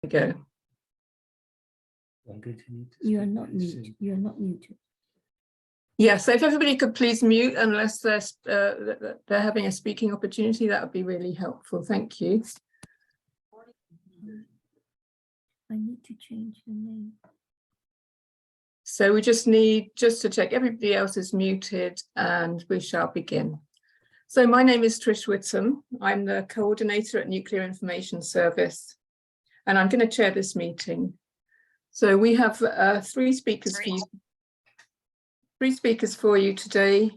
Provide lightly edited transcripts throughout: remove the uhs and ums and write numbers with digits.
Go. You are not mute. You are not muted. Yes, so if everybody could please mute unless they're having a speaking opportunity, that would be really helpful. Thank you. I need to change the name. So we just need to check everybody else is muted and we shall begin. So my name is Trish Whitham. I'm the coordinator at Nuclear Information Service, and I'm going to chair this meeting. So we have three speakers for you today.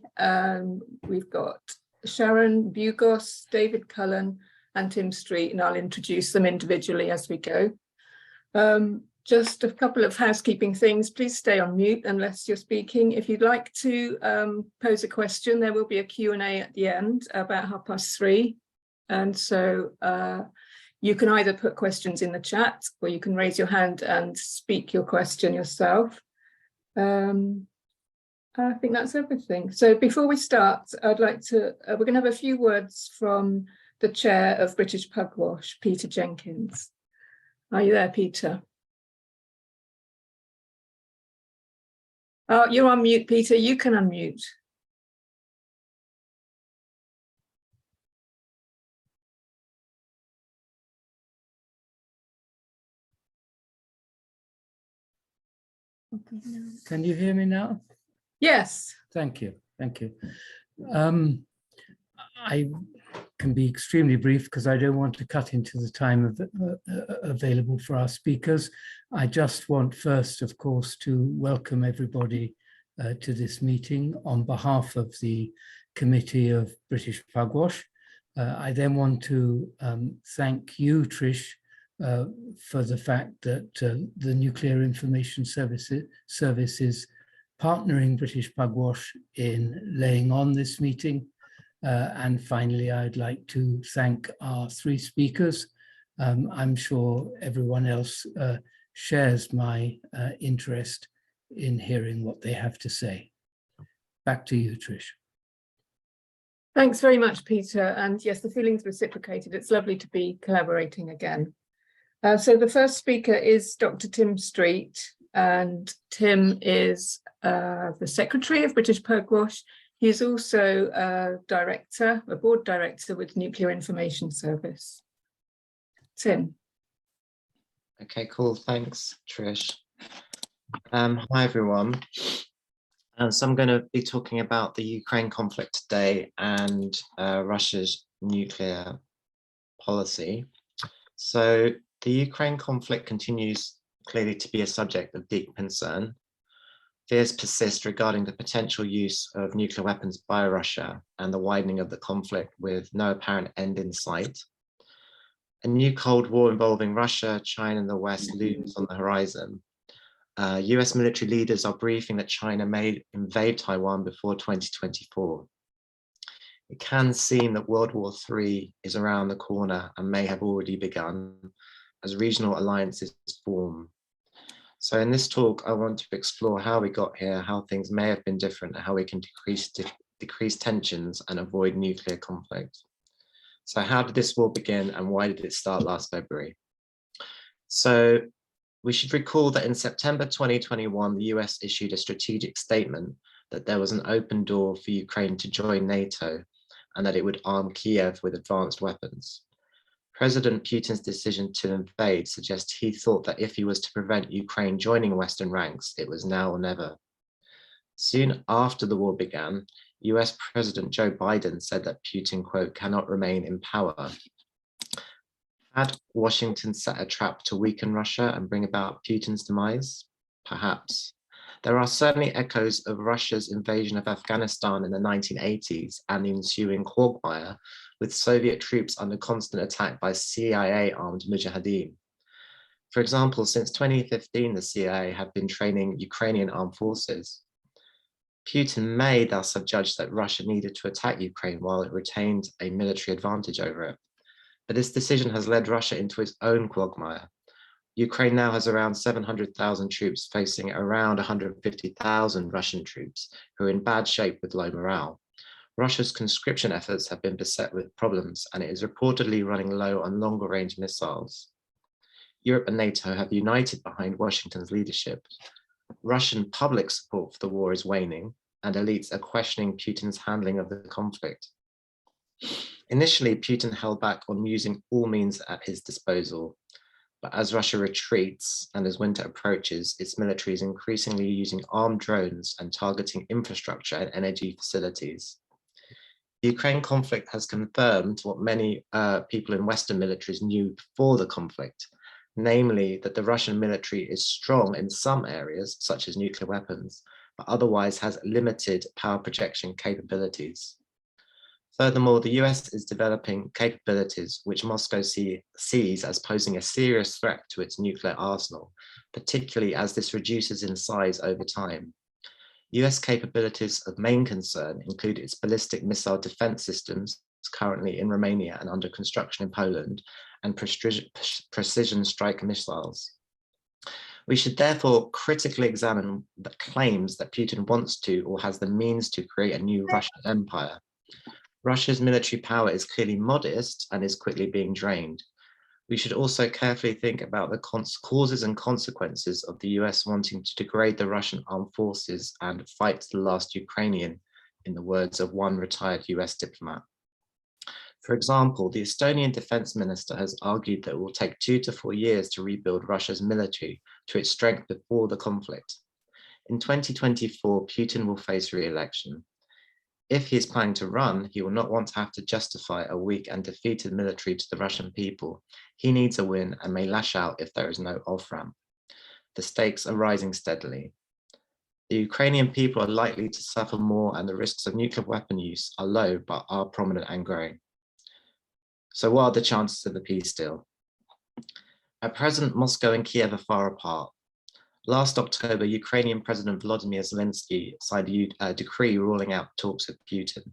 We've got Shannon Bugis, David Cullen, and Tim Street, and I'll introduce them individually as we go. Just a couple of housekeeping things. Please stay on mute unless you're speaking. If you'd like to pose a question, there will be a Q&A at the end about 3:30. And so you can either put questions in the chat or you can raise your hand and speak your question yourself. I think that's everything. So before we start, I'd like to, we're going to have a few words from the chair of British Pugwash, Peter Jenkins. Are you there, Peter? Oh, you're on mute, Peter. You can unmute. Okay, now. Can you hear me now? Yes. Thank you. Thank you. I can be extremely brief because I don't want to cut into the time available for our speakers. I just want first, of course, to welcome everybody to this meeting on behalf of the Committee of British Pugwash. I then want to thank you, Trish, for the fact that the Nuclear Information Service is partnering British Pugwash in laying on this meeting. And finally, I'd like to thank our three speakers. I'm sure everyone else shares my interest in hearing what they have to say. Back to you, Trish. Thanks very much, Peter. And yes, the feeling's reciprocated. It's lovely to be collaborating again. So the first speaker is Dr. Tim Street, and Tim is the Secretary of British Pugwash. He is also a board director with Nuclear Information Service. Tim. Okay, cool. Thanks, Trish. Hi, everyone. So I'm going to be talking about the Ukraine conflict today and Russia's nuclear policy. So the Ukraine conflict continues clearly to be a subject of deep concern. Fears persist regarding the potential use of nuclear weapons by Russia and the widening of the conflict with no apparent end in sight. A new Cold War involving Russia, China, and the West looms on the horizon. US military leaders are briefing that China may invade Taiwan before 2024. It can seem that World War III is around the corner and may have already begun as regional alliances form. So in this talk, I want to explore how we got here, how things may have been different, and how we can decrease tensions and avoid nuclear conflict. So how did this war begin and why did it start last February? So we should recall that in September 2021, the US issued a strategic statement that there was an open door for Ukraine to join NATO and that it would arm Kiev with advanced weapons. President Putin's decision to invade suggests he thought that if he was to prevent Ukraine joining Western ranks, it was now or never. Soon after the war began, US President Joe Biden said that Putin, quote, cannot remain in power. Had Washington set a trap to weaken Russia and bring about Putin's demise? Perhaps. There are certainly echoes of Russia's invasion of Afghanistan in the 1980s and the ensuing quagmire, with Soviet troops under constant attack by CIA-armed mujahideen. For example, since 2015, the CIA have been training Ukrainian armed forces. Putin may thus have judged that Russia needed to attack Ukraine while it retained a military advantage over it. But this decision has led Russia into its own quagmire. Ukraine now has around 700,000 troops facing around 150,000 Russian troops who are in bad shape with low morale. Russia's conscription efforts have been beset with problems, and it is reportedly running low on longer range missiles. Europe and NATO have united behind Washington's leadership. Russian public support for the war is waning, and elites are questioning Putin's handling of the conflict. Initially, Putin held back on using all means at his disposal, but as Russia retreats and as winter approaches, its military is increasingly using armed drones and targeting infrastructure and energy facilities. The Ukraine conflict has confirmed what many people in Western militaries knew before the conflict, namely that the Russian military is strong in some areas, such as nuclear weapons, but otherwise has limited power projection capabilities. Furthermore, the US is developing capabilities which Moscow sees as posing a serious threat to its nuclear arsenal, particularly as this reduces in size over time. US capabilities of main concern include its ballistic missile defense systems, currently in Romania and under construction in Poland, and precision strike missiles. We should therefore critically examine the claims that Putin wants to or has the means to create a new Russian empire. Russia's military power is clearly modest and is quickly being drained. We should also carefully think about the causes and consequences of the US wanting to degrade the Russian armed forces and fight the last Ukrainian, in the words of one retired US diplomat. For example, the Estonian defense minister has argued that it will take 2 to 4 years to rebuild Russia's military to its strength before the conflict. In 2024, Putin will face re-election. If he is planning to run, he will not want to have to justify a weak and defeated military to the Russian people. He needs a win and may lash out if there is no off-ramp. The stakes are rising steadily. The Ukrainian people are likely to suffer more, and the risks of nuclear weapon use are low but are prominent and growing. So what are the chances of a peace deal? At present, Moscow and Kiev are far apart. Last October, Ukrainian President Volodymyr Zelensky signed a decree ruling out talks with Putin.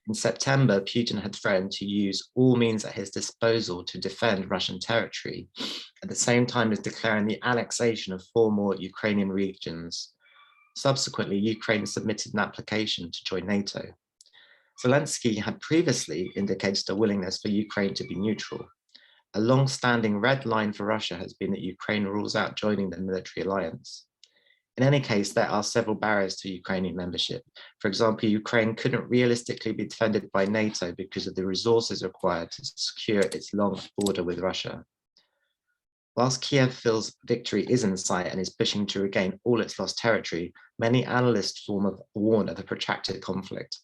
In September, Putin had threatened to use all means at his disposal to defend Russian territory, at the same time as declaring the annexation of 4 more Ukrainian regions. Subsequently, Ukraine submitted an application to join NATO. Zelensky had previously indicated a willingness for Ukraine to be neutral. A long-standing red line for Russia has been that Ukraine rules out joining the military alliance. In any case, there are several barriers to Ukrainian membership. For example, Ukraine couldn't realistically be defended by NATO because of the resources required to secure its long border with Russia. Whilst Kiev feels victory is in sight and is pushing to regain all its lost territory, many analysts warn of a protracted conflict.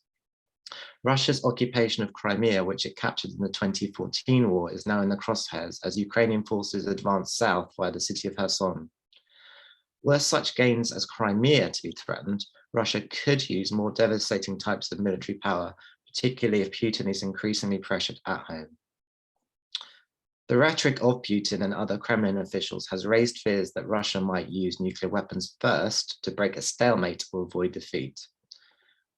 Russia's occupation of Crimea, which it captured in the 2014 war, is now in the crosshairs as Ukrainian forces advance south via the city of Kherson. Were such gains as Crimea to be threatened, Russia could use more devastating types of military power, particularly if Putin is increasingly pressured at home. The rhetoric of Putin and other Kremlin officials has raised fears that Russia might use nuclear weapons first to break a stalemate or avoid defeat.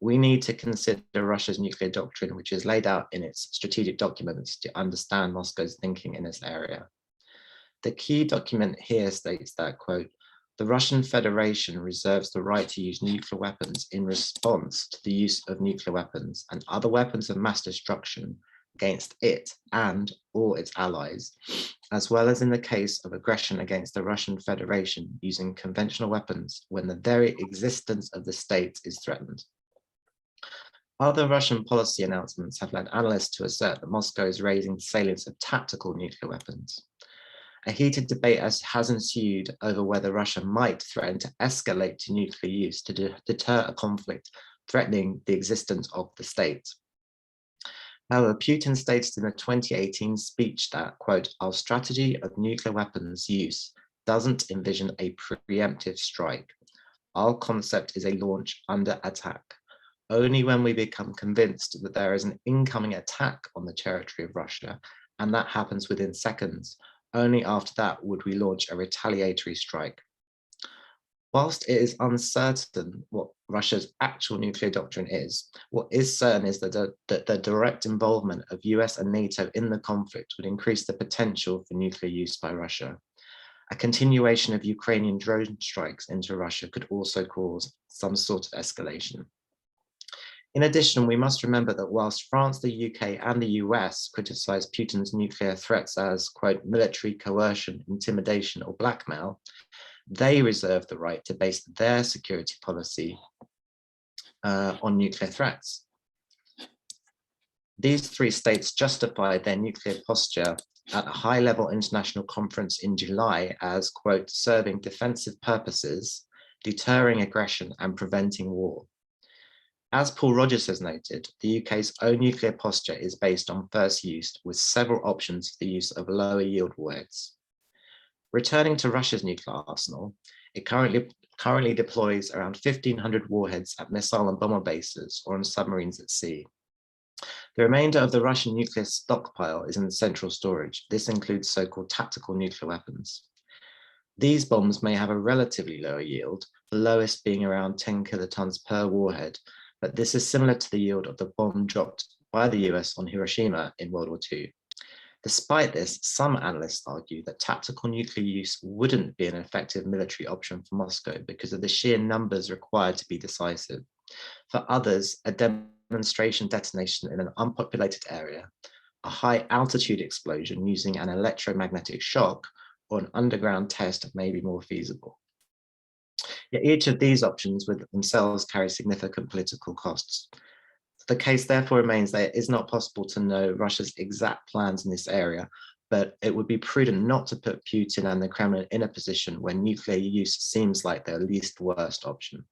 We need to consider Russia's nuclear doctrine, which is laid out in its strategic documents, to understand Moscow's thinking in this area. The key document here states that, quote, "The Russian Federation reserves the right to use nuclear weapons in response to the use of nuclear weapons and other weapons of mass destruction against it and or its allies, as well as in the case of aggression against the Russian Federation using conventional weapons when the very existence of the state is threatened." Other Russian policy announcements have led analysts to assert that Moscow is raising the salience of tactical nuclear weapons. A heated debate has ensued over whether Russia might threaten to escalate to nuclear use to deter a conflict threatening the existence of the state. However, Putin stated in a 2018 speech that, quote, "Our strategy of nuclear weapons use doesn't envision a preemptive strike. Our concept is a launch under attack. Only when we become convinced that there is an incoming attack on the territory of Russia, and that happens within seconds, only after that would we launch a retaliatory strike." Whilst it is uncertain what Russia's actual nuclear doctrine is, what is certain is that the direct involvement of US and NATO in the conflict would increase the potential for nuclear use by Russia. A continuation of Ukrainian drone strikes into Russia could also cause some sort of escalation. In addition, we must remember that whilst France, the UK and the US criticized Putin's nuclear threats as, quote, military coercion, intimidation or blackmail, they reserved the right to base their security policy on nuclear threats. These three states justified their nuclear posture at a high-level international conference in July as, quote, serving defensive purposes, deterring aggression and preventing war. As Paul Rogers has noted, the UK's own nuclear posture is based on first use, with several options for the use of lower yield warheads. Returning to Russia's nuclear arsenal, it currently deploys around 1,500 warheads at missile and bomber bases or on submarines at sea. The remainder of the Russian nuclear stockpile is in central storage. This includes so-called tactical nuclear weapons. These bombs may have a relatively lower yield, the lowest being around 10 kilotons per warhead, but this is similar to the yield of the bomb dropped by the US on Hiroshima in World War II. Despite this, some analysts argue that tactical nuclear use wouldn't be an effective military option for Moscow because of the sheer numbers required to be decisive. For others, a demonstration detonation in an unpopulated area, a high altitude explosion using an electromagnetic shock, or an underground test may be more feasible. Yet each of these options would themselves carry significant political costs. The case therefore remains that it is not possible to know Russia's exact plans in this area, but it would be prudent not to put Putin and the Kremlin in a position where nuclear use seems like their least worst option.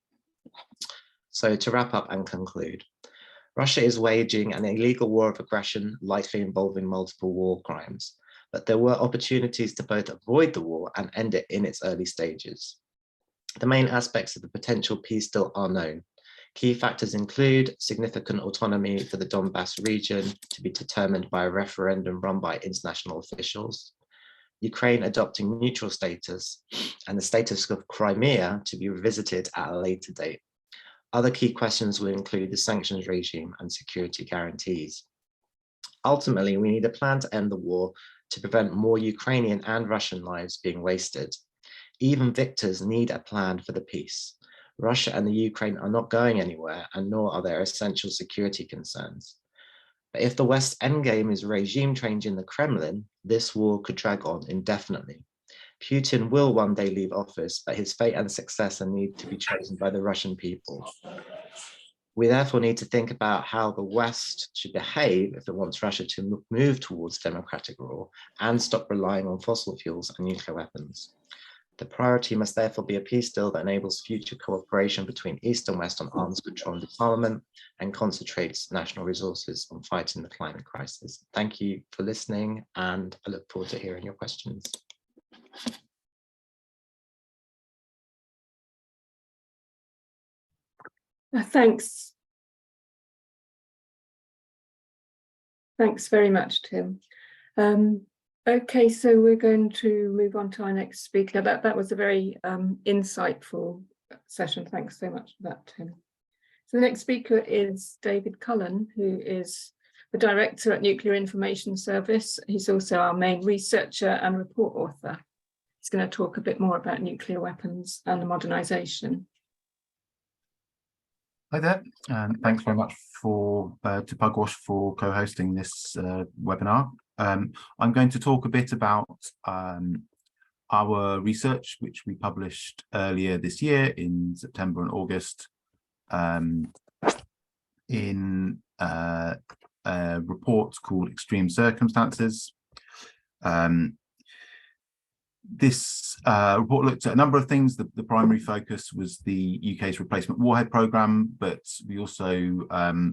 So to wrap up and conclude, Russia is waging an illegal war of aggression, likely involving multiple war crimes, but there were opportunities to both avoid the war and end it in its early stages. The main aspects of the potential peace deal are known. Key factors include significant autonomy for the Donbass region to be determined by a referendum run by international officials, Ukraine adopting neutral status, and the status of Crimea to be revisited at a later date. Other key questions will include the sanctions regime and security guarantees. Ultimately, we need a plan to end the war to prevent more Ukrainian and Russian lives being wasted. Even victors need a plan for the peace. Russia and the Ukraine are not going anywhere, and nor are there essential security concerns. But if the West's endgame is regime change in the Kremlin, this war could drag on indefinitely. Putin will one day leave office, but his fate and successor need to be chosen by the Russian people. We therefore need to think about how the West should behave if it wants Russia to move towards democratic rule and stop relying on fossil fuels and nuclear weapons. The priority must therefore be a peace deal that enables future cooperation between East and West on arms control and disarmament and concentrates national resources on fighting the climate crisis. Thank you for listening, and I look forward to hearing your questions. Thanks. Thanks very much, Tim. Okay, so we're going to move on to our next speaker. That was a very insightful session. Thanks so much for that, Tim. So the next speaker is David Cullen, who is the Director at Nuclear Information Service. He's also our main researcher and report author. He's going to talk a bit more about nuclear weapons and the modernisation. Hi there, and thanks very much to Pugwash for co-hosting this webinar. I'm going to talk a bit about our research, which we published earlier this year in September and August, in a report called Extreme Circumstances. This report looked at a number of things. The primary focus was the UK's replacement warhead programme, but we also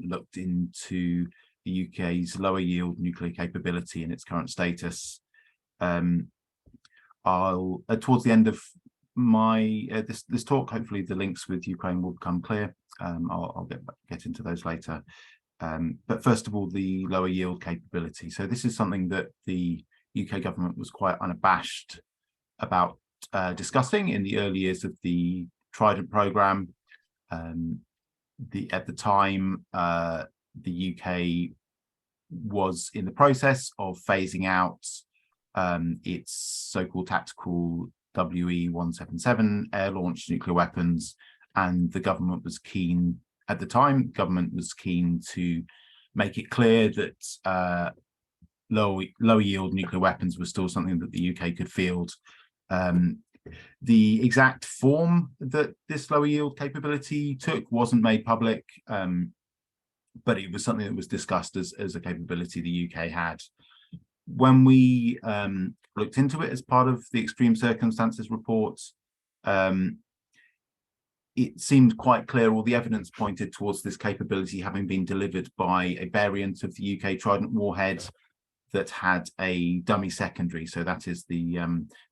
looked into the UK's lower yield nuclear capability and its current status. I'll towards the end of my this talk, hopefully the links with Ukraine will become clear. I'll get into those later. But first of all, the lower yield capability. So this is something that the UK government was quite unabashed about discussing in the early years of the Trident programme. At the time, the UK was in the process of phasing out its so-called tactical WE-177 air-launched nuclear weapons, and the government was keen At the time, government was keen to make it clear that lower yield nuclear weapons was still something that the UK could field. The exact form that this lower yield capability took wasn't made public, but it was something that was discussed as a capability the UK had. When we looked into it as part of the extreme circumstances report, it seemed quite clear, all the evidence pointed towards this capability having been delivered by a variant of the UK Trident warhead that had a dummy secondary. So that is the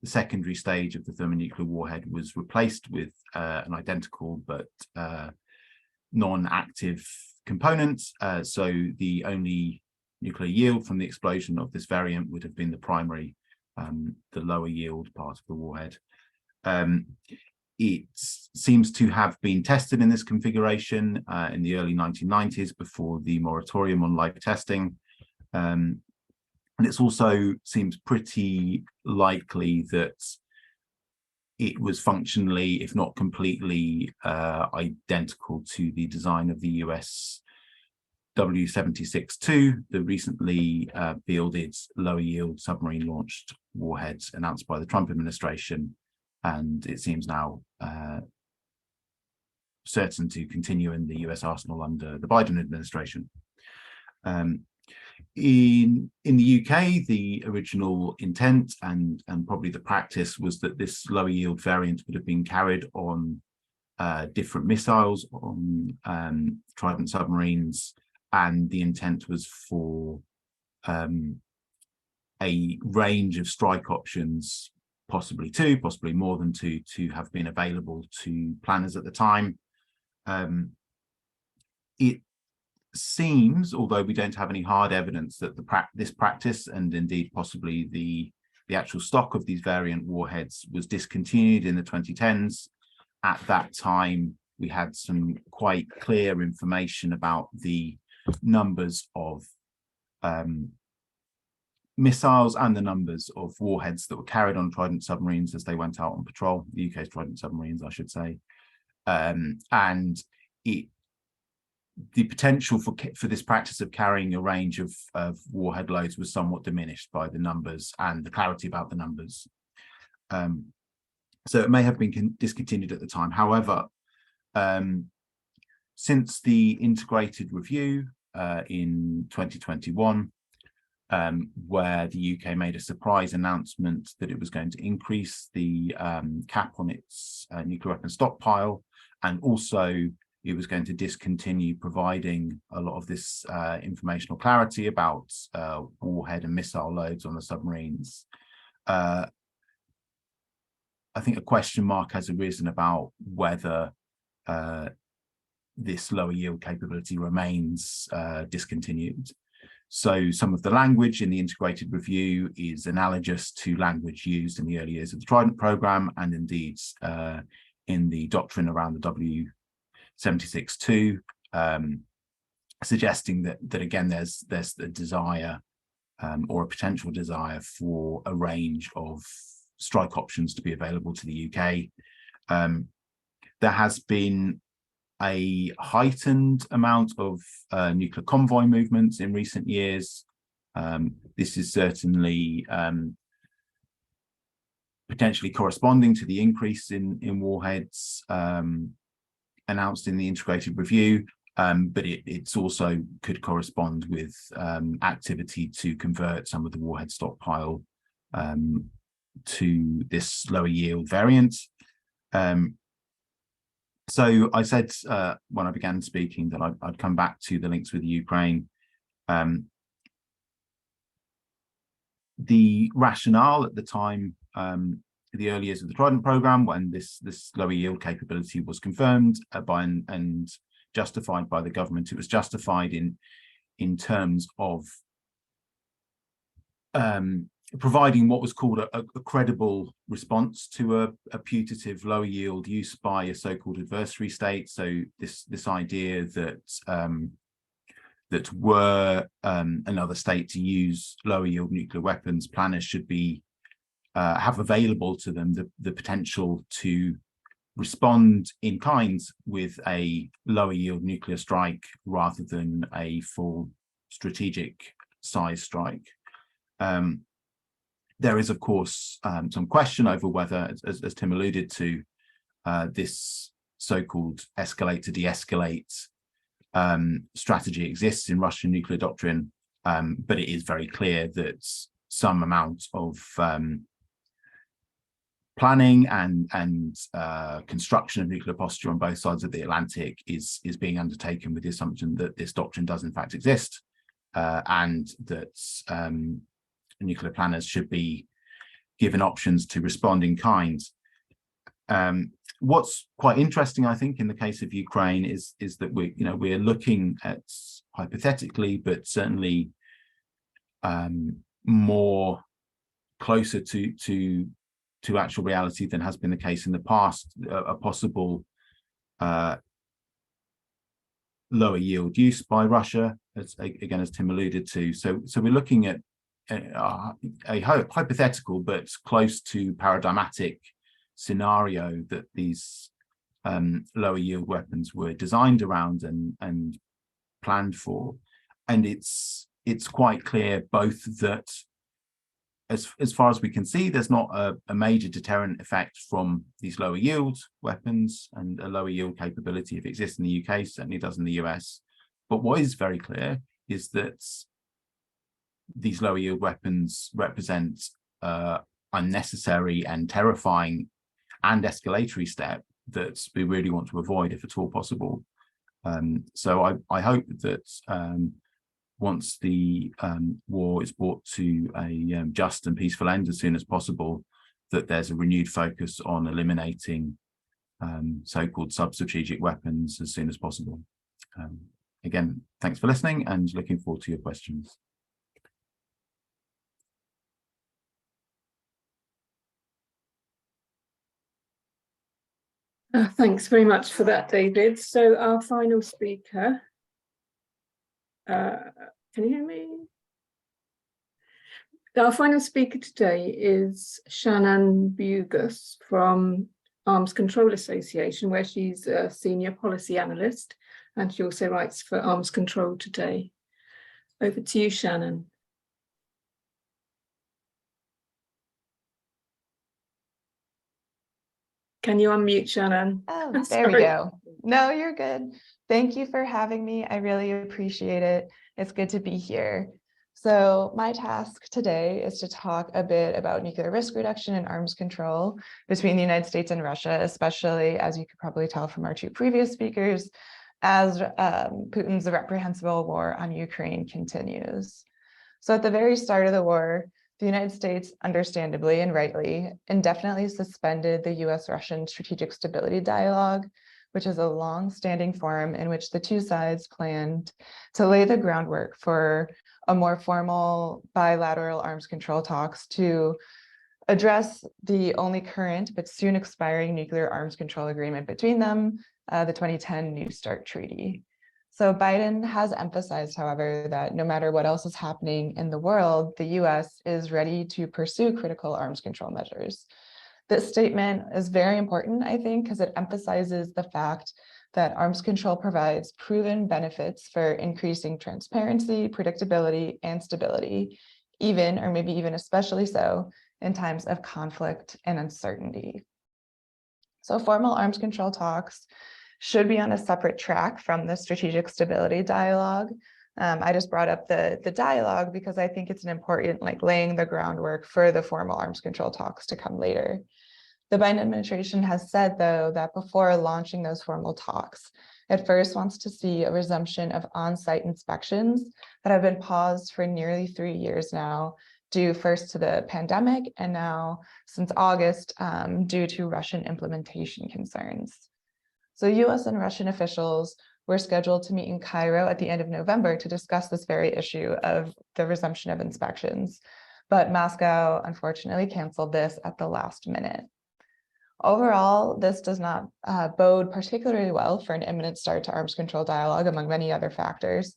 secondary stage of the thermonuclear warhead was replaced with an identical but non-active component. So the only nuclear yield from the explosion of this variant would have been the primary, the lower yield part of the warhead. It seems to have been tested in this configuration in the early 1990s before the moratorium on live testing. And it also seems pretty likely that it was functionally, if not completely, identical to the design of the US W-76-2, the recently fielded lower yield submarine launched warheads announced by the Trump administration. And it seems now certain to continue in the US arsenal under the Biden administration. In the UK, the original intent and probably the practice was that this lower yield variant would have been carried on different missiles on Trident submarines, and the intent was for a range of strike options, possibly two, possibly more than two, to have been available to planners at the time. It seems, although we don't have any hard evidence, that this practice, and indeed possibly the actual stock of these variant warheads, was discontinued in the 2010s. At that time, we had some quite clear information about the numbers of missiles and the numbers of warheads that were carried on Trident submarines as they went out on patrol, the UK's Trident submarines, I should say. And the potential for this practice of carrying a range of warhead loads was somewhat diminished by the numbers and the clarity about the numbers. So it may have been discontinued at the time. However, since the integrated review in 2021, where the UK made a surprise announcement that it was going to increase the cap on its nuclear weapon stockpile, and also it was going to discontinue providing a lot of this informational clarity about warhead and missile loads on the submarines. I think a question mark has arisen about whether this lower yield capability remains discontinued. So some of the language in the integrated review is analogous to language used in the early years of the Trident programme, and indeed in the doctrine around the W-76-2, suggesting that again there's a desire or a potential desire for a range of strike options to be available to the UK. There has been a heightened amount of nuclear convoy movements in recent years. This is certainly potentially corresponding to the increase in warheads announced in the integrated review, but it's also could correspond with activity to convert some of the warhead stockpile to this lower yield variant. So I said when I began speaking that I'd come back to the links with Ukraine. The rationale at the time, the early years of the Trident programme, when this lower yield capability was confirmed by and justified by the government, it was justified in terms of providing what was called a credible response to a putative lower yield use by a so-called adversary state. So this idea that that were another state to use lower yield nuclear weapons, planners should be have available to them the potential to respond in kind with a lower yield nuclear strike rather than a full strategic size strike. There is, of course, some question over whether, as Tim alluded to, this so-called escalate to de-escalate strategy exists in Russian nuclear doctrine, but it is very clear that some amount of planning and construction of nuclear posture on both sides of the Atlantic is being undertaken with the assumption that this doctrine does in fact exist, and that nuclear planners should be given options to respond in kind. What's quite interesting, I think, in the case of Ukraine is that we're looking at, hypothetically, but certainly more closer to actual reality than has been the case in the past, a possible lower yield use by Russia, as Tim alluded to. So we're looking at a hypothetical but close to paradigmatic scenario that these lower yield weapons were designed around and planned for. And it's quite clear both that as far as we can see, there's not a major deterrent effect from these lower yield weapons, and a lower yield capability, if it exists in the UK, certainly does in the US. But what is very clear is that these lower yield weapons represent unnecessary and terrifying and escalatory step that we really want to avoid if at all possible. So I hope that once the war is brought to a just and peaceful end as soon as possible, that there's a renewed focus on eliminating so-called sub-strategic weapons as soon as possible. Again, thanks for listening and looking forward to your questions. Thanks very much for that, David. So our final speaker, can you hear me? Our final speaker today is Shannon Bugis from Arms Control Association, where she's a senior policy analyst, and she also writes for Arms Control Today. Over to you, Shannon. Can you unmute, Shannon? Oh, there we go. No, you're good. Thank you for having me. I really appreciate it. It's good to be here. So my task today is to talk a bit about nuclear risk reduction and arms control between the United States and Russia, especially, as you could probably tell from our two previous speakers, as Putin's reprehensible war on Ukraine continues. So at the very start of the war, the United States, understandably and rightly, indefinitely suspended the US-Russian strategic stability dialogue, which is a long-standing forum in which the two sides planned to lay the groundwork for a more formal bilateral arms control talks to address the only current but soon expiring nuclear arms control agreement between them, the 2010 New START Treaty. So Biden has emphasized, however, that no matter what else is happening in the world, the US is ready to pursue critical arms control measures. This statement is very important, I think, because it emphasizes the fact that arms control provides proven benefits for increasing transparency, predictability, and stability, even, or maybe even especially so, in times of conflict and uncertainty. So formal arms control talks should be on a separate track from the strategic stability dialogue. I just brought up the dialogue because I think it's an important, laying the groundwork for the formal arms control talks to come later. The Biden administration has said, though, that before launching those formal talks, it first wants to see a resumption of on-site inspections that have been paused for nearly 3 years now, due first to the pandemic and now since August due to Russian implementation concerns. So US and Russian officials were scheduled to meet in Cairo at the end of November to discuss this very issue of the resumption of inspections, but Moscow unfortunately canceled this at the last minute. Overall, this does not bode particularly well for an imminent start to arms control dialogue, among many other factors.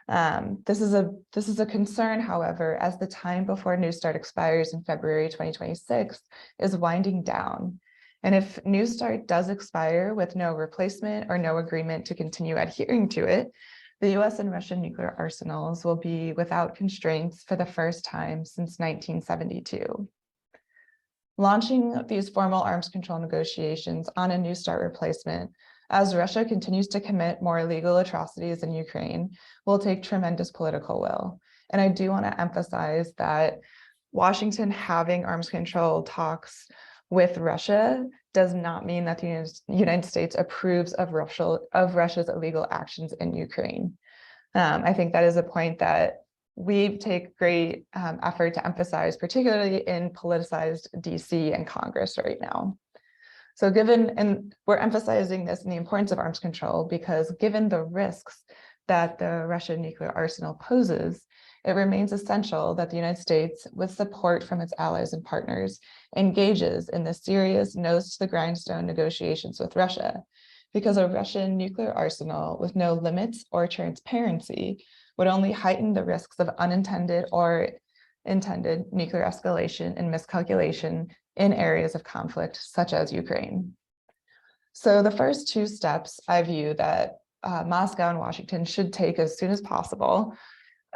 This is a concern, however, as the time before New START expires in February 2026 is winding down. And if New START does expire with no replacement or no agreement to continue adhering to it, the US and Russian nuclear arsenals will be without constraints for the first time since 1972. Launching these formal arms control negotiations on a New START replacement, as Russia continues to commit more illegal atrocities in Ukraine, will take tremendous political will. And I do want to emphasize that Washington having arms control talks with Russia does not mean that the United States approves of Russia's illegal actions in Ukraine. I think that is a point that we take great effort to emphasize, particularly in politicized DC and Congress right now. So and we're emphasizing this in the importance of arms control because given the risks that the Russian nuclear arsenal poses, it remains essential that the United States, with support from its allies and partners, engages in the serious nose-to-the-grindstone negotiations with Russia, because a Russian nuclear arsenal with no limits or transparency would only heighten the risks of unintended or intended nuclear escalation and miscalculation in areas of conflict, such as Ukraine. So the first two steps I view that Moscow and Washington should take as soon as possible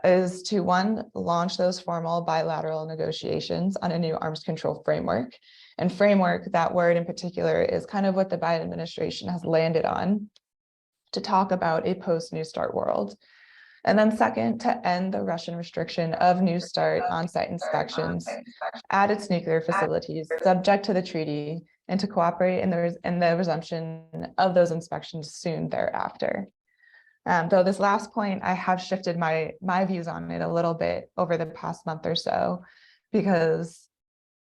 is to, one, launch those formal bilateral negotiations on a new arms control framework. And framework, that word in particular, is kind of what the Biden administration has landed on to talk about a post-New START world. And then second, to end the Russian restriction of New START on-site inspections at its nuclear facilities subject to the treaty, and to cooperate in the resumption of those inspections soon thereafter. Though this last point, I have shifted my views on it a little bit over the past month or so, because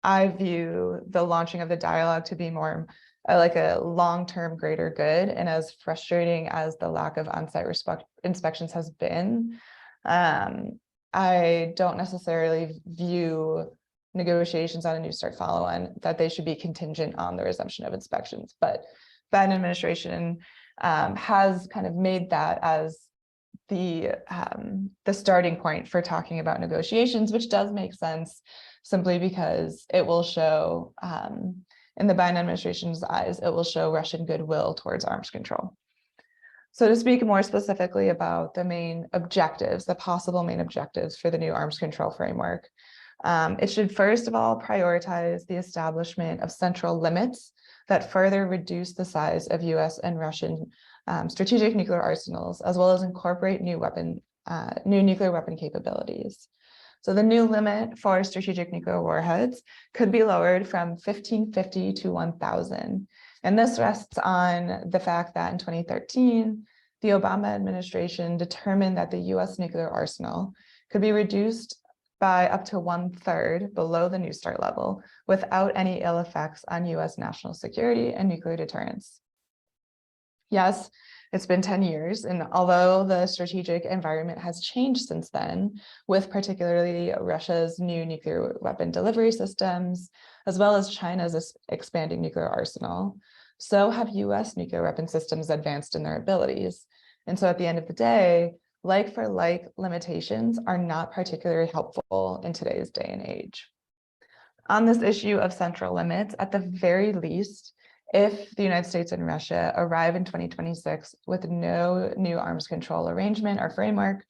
I view the launching of the dialogue to be more like a long-term greater good. And as frustrating as the lack of on-site inspections has been, I don't necessarily view negotiations on a New START follow-on that they should be contingent on the resumption of inspections. But Biden administration has kind of made that as the starting point for talking about negotiations, which does make sense simply because it will show, in the Biden administration's eyes, it will show Russian goodwill towards arms control. So to speak more specifically about the main objectives, the possible main objectives for the new arms control framework, it should first of all prioritize the establishment of central limits that further reduce the size of US and Russian strategic nuclear arsenals, as well as incorporate new nuclear weapon capabilities. So the new limit for strategic nuclear warheads could be lowered from 1,550 to 1,000. And this rests on the fact that in 2013, the Obama administration determined that the US nuclear arsenal could be reduced by up to 1/3 below the New START level without any ill effects on US national security and nuclear deterrence. Yes, it's been 10 years, and although the strategic environment has changed since then, with particularly Russia's new nuclear weapon delivery systems, as well as China's expanding nuclear arsenal, so have US nuclear weapon systems advanced in their abilities. And so at the end of the day, like for like limitations are not particularly helpful in today's day and age. On this issue of central limits, at the very least, if the United States and Russia arrive in 2026 with no new arms control arrangement or framework,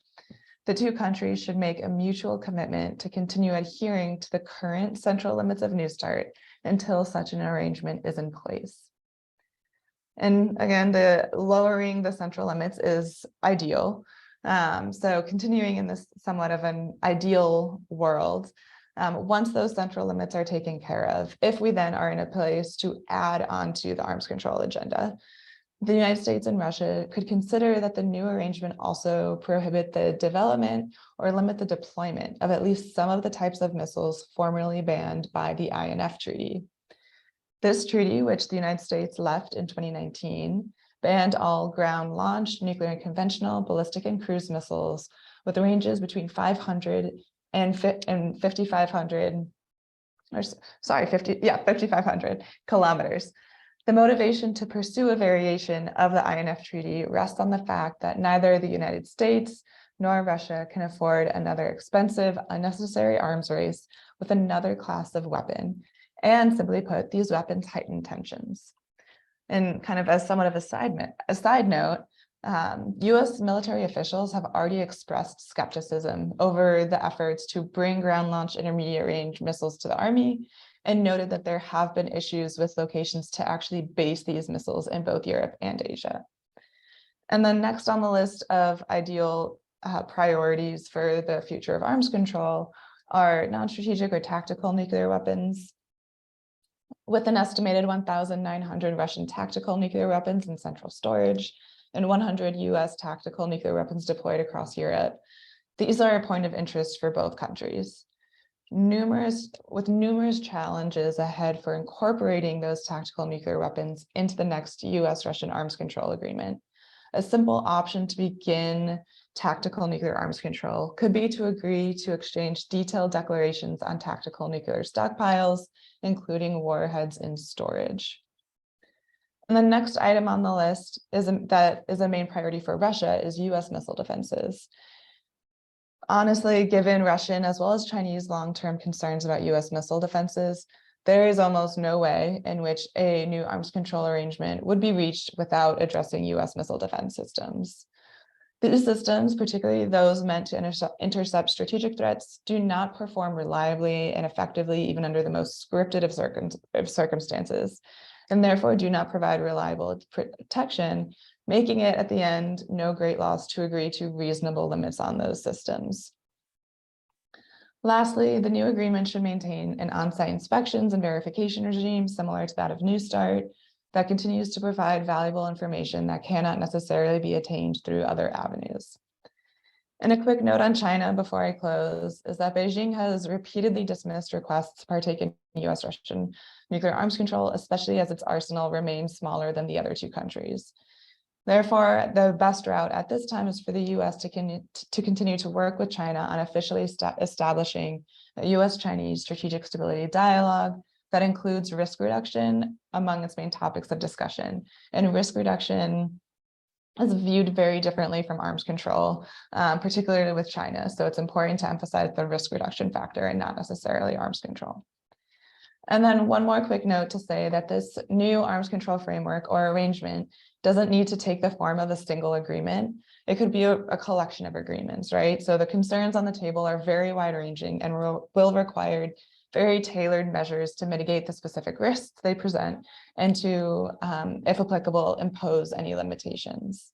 the two countries should make a mutual commitment to continue adhering to the current central limits of New START until such an arrangement is in place. And again, the lowering the central limits is ideal. So continuing in this somewhat of an ideal world, once those central limits are taken care of, if we then are in a place to add on to the arms control agenda, the United States and Russia could consider that the new arrangement also prohibit the development or limit the deployment of at least some of the types of missiles formerly banned by the INF Treaty. This treaty, which the United States left in 2019, banned all ground-launched nuclear and conventional ballistic and cruise missiles with ranges between 500 and 5,500, 5,500 kilometers. The motivation to pursue a variation of the INF Treaty rests on the fact that neither the United States nor Russia can afford another expensive, unnecessary arms race with another class of weapon. And simply put, these weapons heighten tensions. And kind of as somewhat of a side note, US military officials have already expressed skepticism over the efforts to bring ground-launched intermediate-range missiles to the Army, and noted that there have been issues with locations to actually base these missiles in both Europe and Asia. And then next on the list of ideal priorities for the future of arms control are non-strategic or tactical nuclear weapons, with an estimated 1,900 Russian tactical nuclear weapons in central storage and 100 US tactical nuclear weapons deployed across Europe. These are a point of interest for both countries. With numerous challenges ahead for incorporating those tactical nuclear weapons into the next US-Russian arms control agreement. A simple option to begin tactical nuclear arms control could be to agree to exchange detailed declarations on tactical nuclear stockpiles, including warheads in storage. And the next item on the list that is a main priority for Russia is US missile defenses. Honestly, given Russian as well as Chinese long-term concerns about US missile defenses, there is almost no way in which a new arms control arrangement would be reached without addressing US missile defense systems. These systems, particularly those meant to intercept strategic threats, do not perform reliably and effectively even under the most scripted of circumstances, and therefore do not provide reliable protection, making it at the end no great loss to agree to reasonable limits on those systems. Lastly, the new agreement should maintain an on-site inspections and verification regime similar to that of New START that continues to provide valuable information that cannot necessarily be attained through other avenues. And a quick note on China before I close is that Beijing has repeatedly dismissed requests to partake in US-Russian nuclear arms control, especially as its arsenal remains smaller than the other two countries. Therefore, the best route at this time is for the US to continue to work with China on officially establishing a US-Chinese strategic stability dialogue that includes risk reduction among its main topics of discussion. And risk reduction is viewed very differently from arms control, particularly with China. So it's important to emphasize the risk reduction factor and not necessarily arms control. And then one more quick note to say that this new arms control framework or arrangement doesn't need to take the form of a single agreement. It could be a collection of agreements, right? So the concerns on the table are very wide-ranging and will require very tailored measures to mitigate the specific risks they present and to, if applicable, impose any limitations.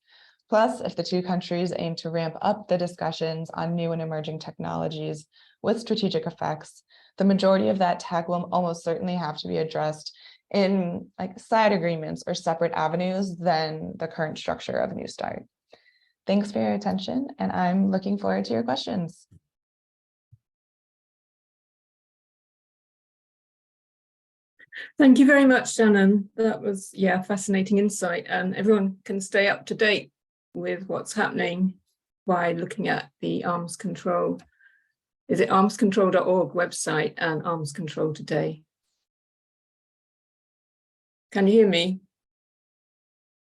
Plus, if the two countries aim to ramp up the discussions on new and emerging technologies with strategic effects, the majority of that tech will almost certainly have to be addressed in like side agreements or separate avenues than the current structure of New START. Thanks for your attention, and I'm looking forward to your questions. Thank you very much, Shannon. That was, yeah, fascinating insight, and everyone can stay up to date with what's happening by looking at the arms control. Is it armscontrol.org website and Arms Control Today? Can you hear me?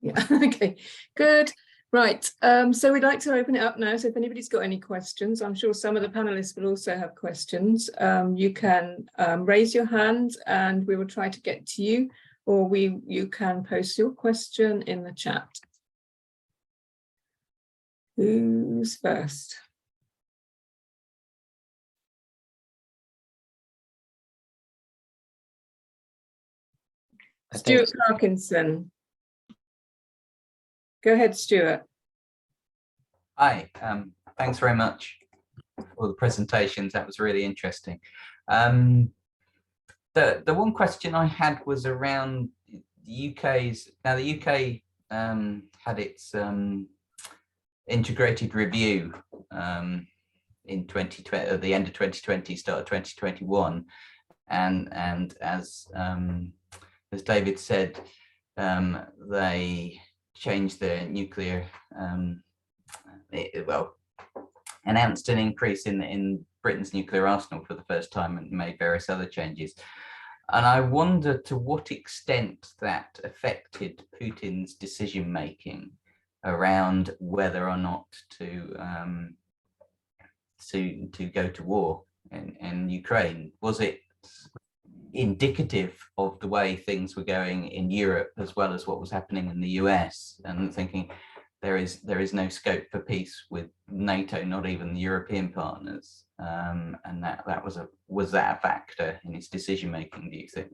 Yeah, okay, good. Right, so we'd like to open it up now. So if anybody's got any questions, I'm sure some of the panelists will also have questions. You can raise your hand and we will try to get to you, or you can post your question in the chat. Who's first? Stuart Parkinson. Go ahead, Stuart. Hi, thanks very much for the presentations. That was really interesting. The one question I had was around the UK's. Now the UK had its integrated review in 2020, at the end of 2020, start of 2021, and as David said, they changed their nuclear, announced an increase in Britain's nuclear arsenal for the first time and made various other changes. And I wonder to what extent that affected Putin's decision-making around whether or not to go to war in Ukraine. Was it indicative of the way things were going in Europe as well as what was happening in the US, and thinking there is no scope for peace with NATO, not even the European partners, and that was that a factor in his decision making, do you think?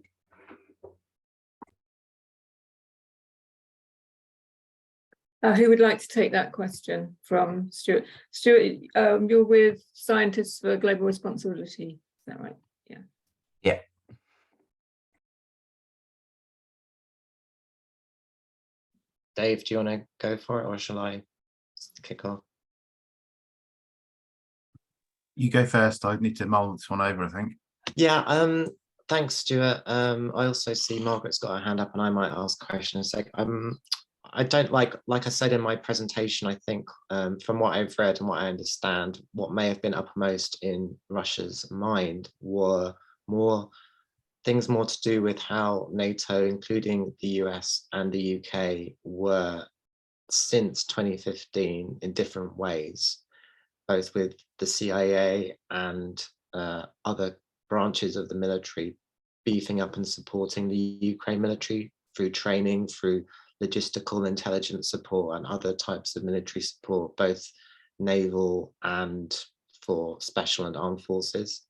Who would like to take that question from Stuart? Stuart, you're with Scientists for Global Responsibility, is that right? Yeah. Yeah. Dave, do you want to go for it, or shall I kick off? You go first. I need to mull this one over, I think. Yeah, thanks, Stuart. I also see Margaret's got her hand up, and I might ask a question in a sec. I don't like I said in my presentation, I think from what I've read and what I understand, what may have been uppermost in Russia's mind were things more to do with how NATO, including the US and the UK, were since 2015 in different ways, both with the CIA and other branches of the military beefing up and supporting the Ukraine military through training, through logistical intelligence support and other types of military support, both naval and for special and armed forces.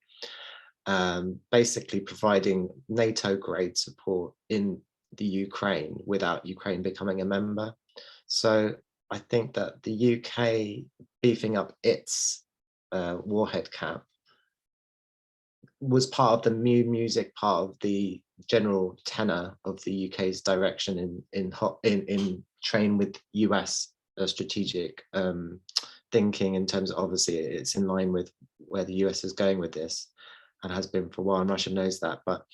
Basically providing NATO grade support in the Ukraine without Ukraine becoming a member. So I think that the UK beefing up its warhead cap was part of the music, part of the general tenor of the UK's direction in train with US strategic thinking, in terms of, obviously it's in line with where the US is going with this and has been for a while, and Russia knows that. But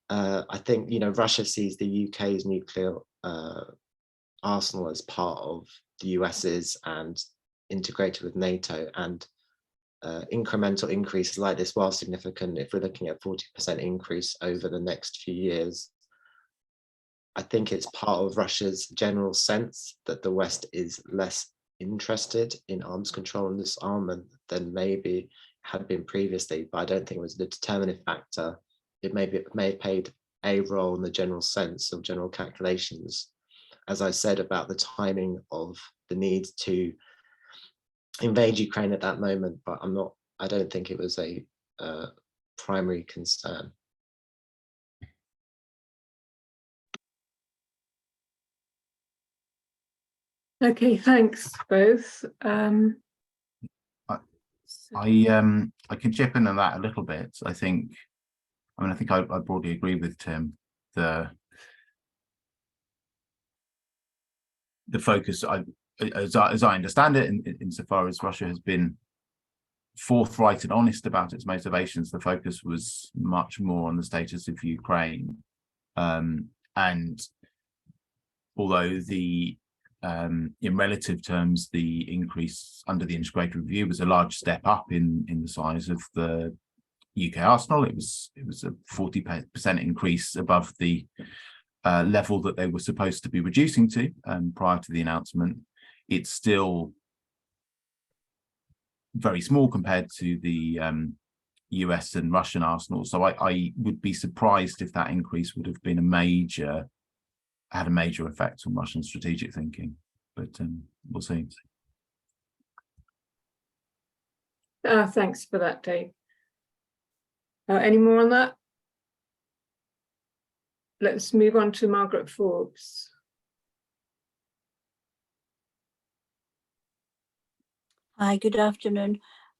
I think, you know, Russia sees the UK's nuclear arsenal as part of the US's and integrated with NATO, and incremental increases like this, while significant, if we're looking at 40% increase over the next few years, I think it's part of Russia's general sense that the West is less interested in arms control and disarmament than maybe had been previously, but I don't think it was the determining factor. It may have played a role in the general sense of general calculations, as I said, about the timing of the need to invade Ukraine at that moment, but I don't think it was a primary concern. Okay, thanks both. I can chip in on that a little bit. I think I broadly agree with Tim. The focus, as I understand it, insofar as Russia has been forthright and honest about its motivations, the focus was much more on the status of Ukraine. And although in relative terms, the increase under the integrated review was a large step up in the size of the UK arsenal, it was a 40% increase above the level that they were supposed to be reducing to prior to the announcement. It's still very small compared to the US and Russian arsenals. So I would be surprised if that increase would have been had a major effect on Russian strategic thinking, but we'll see. Thanks for that, Dave. Any more on that? Let's move on to Margaret Forbes. Hi, good afternoon.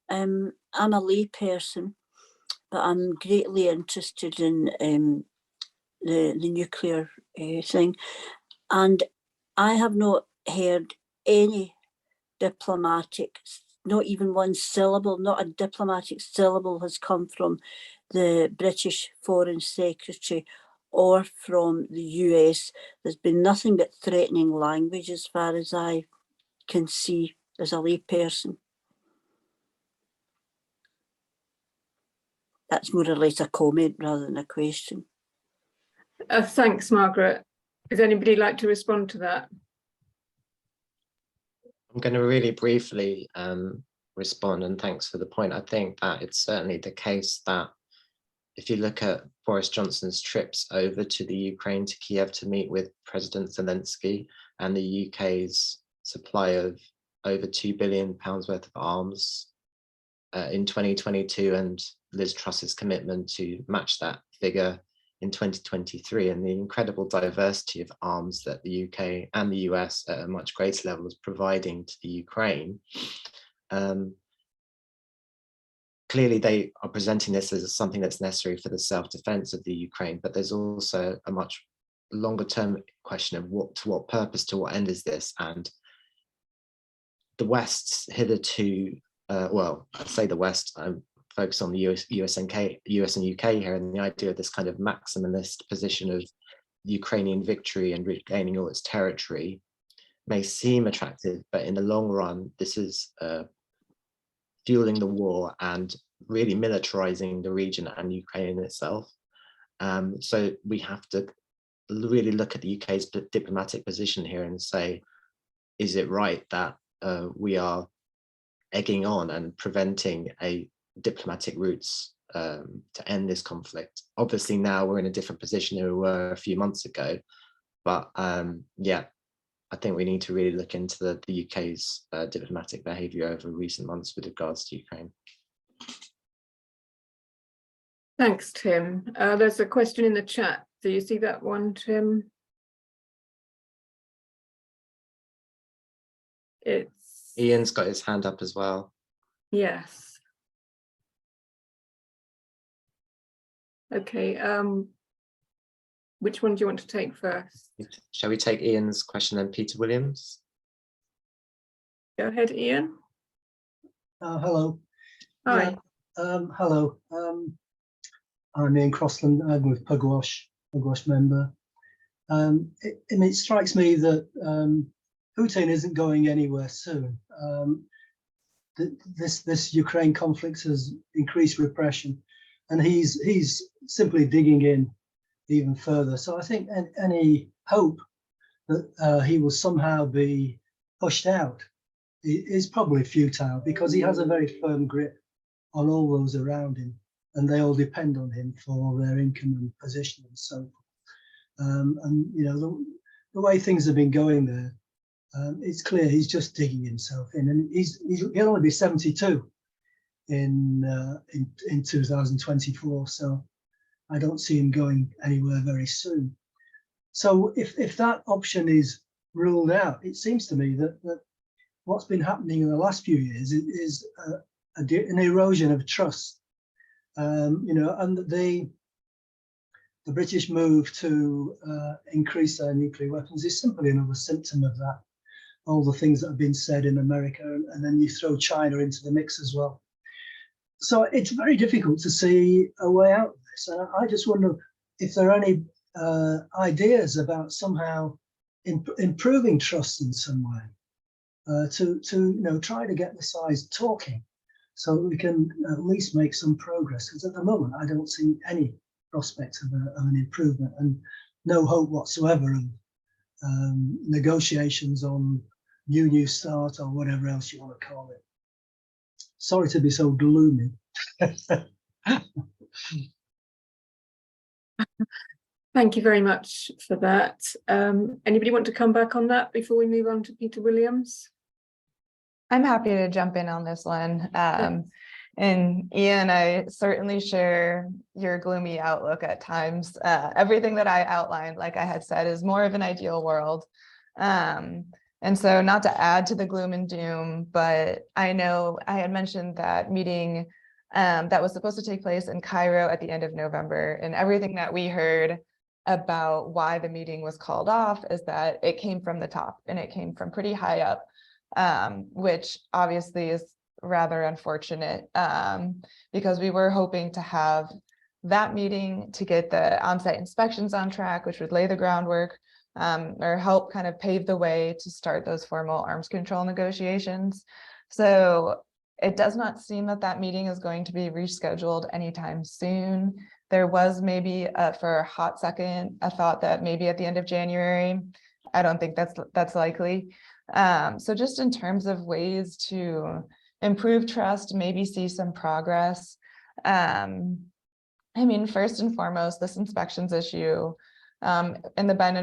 I'm a lay person, but I'm greatly interested in the nuclear thing, and I have not heard any diplomatic, not even one syllable, not a diplomatic syllable has come from the British Foreign Secretary or from the US. There's been nothing but threatening language as far as I can see as a lay person. That's more or less a comment rather than a question. Thanks, Margaret. Does anybody like to respond to that? I'm going to really briefly respond, and thanks for the point. I think that it's certainly the case that if you look at Boris Johnson's trips over to the Ukraine, to Kiev, to meet with President Zelensky, and the UK's supply of over £2 billion worth of arms in 2022, and Liz Truss's commitment to match that figure in 2023, and the incredible diversity of arms that the UK and the US at a much greater level is providing to the Ukraine. Clearly, they are presenting this as something that's necessary for the self-defense of the Ukraine, but there's also a much longer term question of to what purpose, to what end is this? And the West's hitherto, well, I say the West, I'm focused on the US and UK here, and the idea of this kind of maximalist position of Ukrainian victory and regaining all its territory may seem attractive, but in the long run, this is fueling the war and really militarizing the region and Ukraine itself. So we have to really look at the UK's diplomatic position here and say, is it right that we are egging on and preventing a diplomatic routes to end this conflict? Obviously now we're in a different position than we were a few months ago, but yeah, I think we need to really look into the UK's diplomatic behaviour over recent months with regards to Ukraine. Thanks, Tim. There's a question in the chat. Do you see that one, Tim? It's Ian's got his hand up as well. yes. Okay. Which one do you want to take first? Shall we take Ian's question then Peter Williams? Go ahead, Ian. Hello. Hi. Yeah, hello. I'm Ian Crossland. I'm with Pugwash member. It strikes me that Putin isn't going anywhere soon. This Ukraine conflict has increased repression, and he's simply digging in even further. So I think any hope that he will somehow be pushed out is probably futile, because he has a very firm grip on all those around him, and they all depend on him for their income and position and so forth. And you know, the way things have been going there, it's clear he's just digging himself in, and he'll only be 72 in 2024. So I don't see him going anywhere very soon. So if that option is ruled out, it seems to me that what's been happening in the last few years is an erosion of trust. You know, and the British move to increase their nuclear weapons is simply another symptom of that. All the things that have been said in America, and then you throw China into the mix as well. So it's very difficult to see a way out of this. And I just wonder if there are any ideas about somehow improving trust in some way, to you know, try to get the sides talking, so that we can at least make some progress. Because at the moment, I don't see any prospect of an improvement, and no hope whatsoever of negotiations on New Start or whatever else you want to call it. Sorry to be so gloomy. Thank you very much for that. Anybody want to come back on that before we move on to Peter Williams? I'm happy to jump in on this one. And Ian, I certainly share your gloomy outlook at times. Everything that I outlined, like I had said, is more of an ideal world. And so not to add to the gloom and doom, but I know I had mentioned that meeting that was supposed to take place in Cairo at the end of November, and everything that we heard about why the meeting was called off is that it came from the top, and it came from pretty high up, which obviously is rather unfortunate, because we were hoping to have that meeting to get the on-site inspections on track, which would lay the groundwork, or help kind of pave the way to start those formal arms control negotiations. So it does not seem that that meeting is going to be rescheduled anytime soon. There was maybe for a hot second a thought that maybe at the end of January. I don't think that's likely. So just in terms of ways to improve trust, maybe see some progress, I mean, first and foremost, this inspections issue in the Biden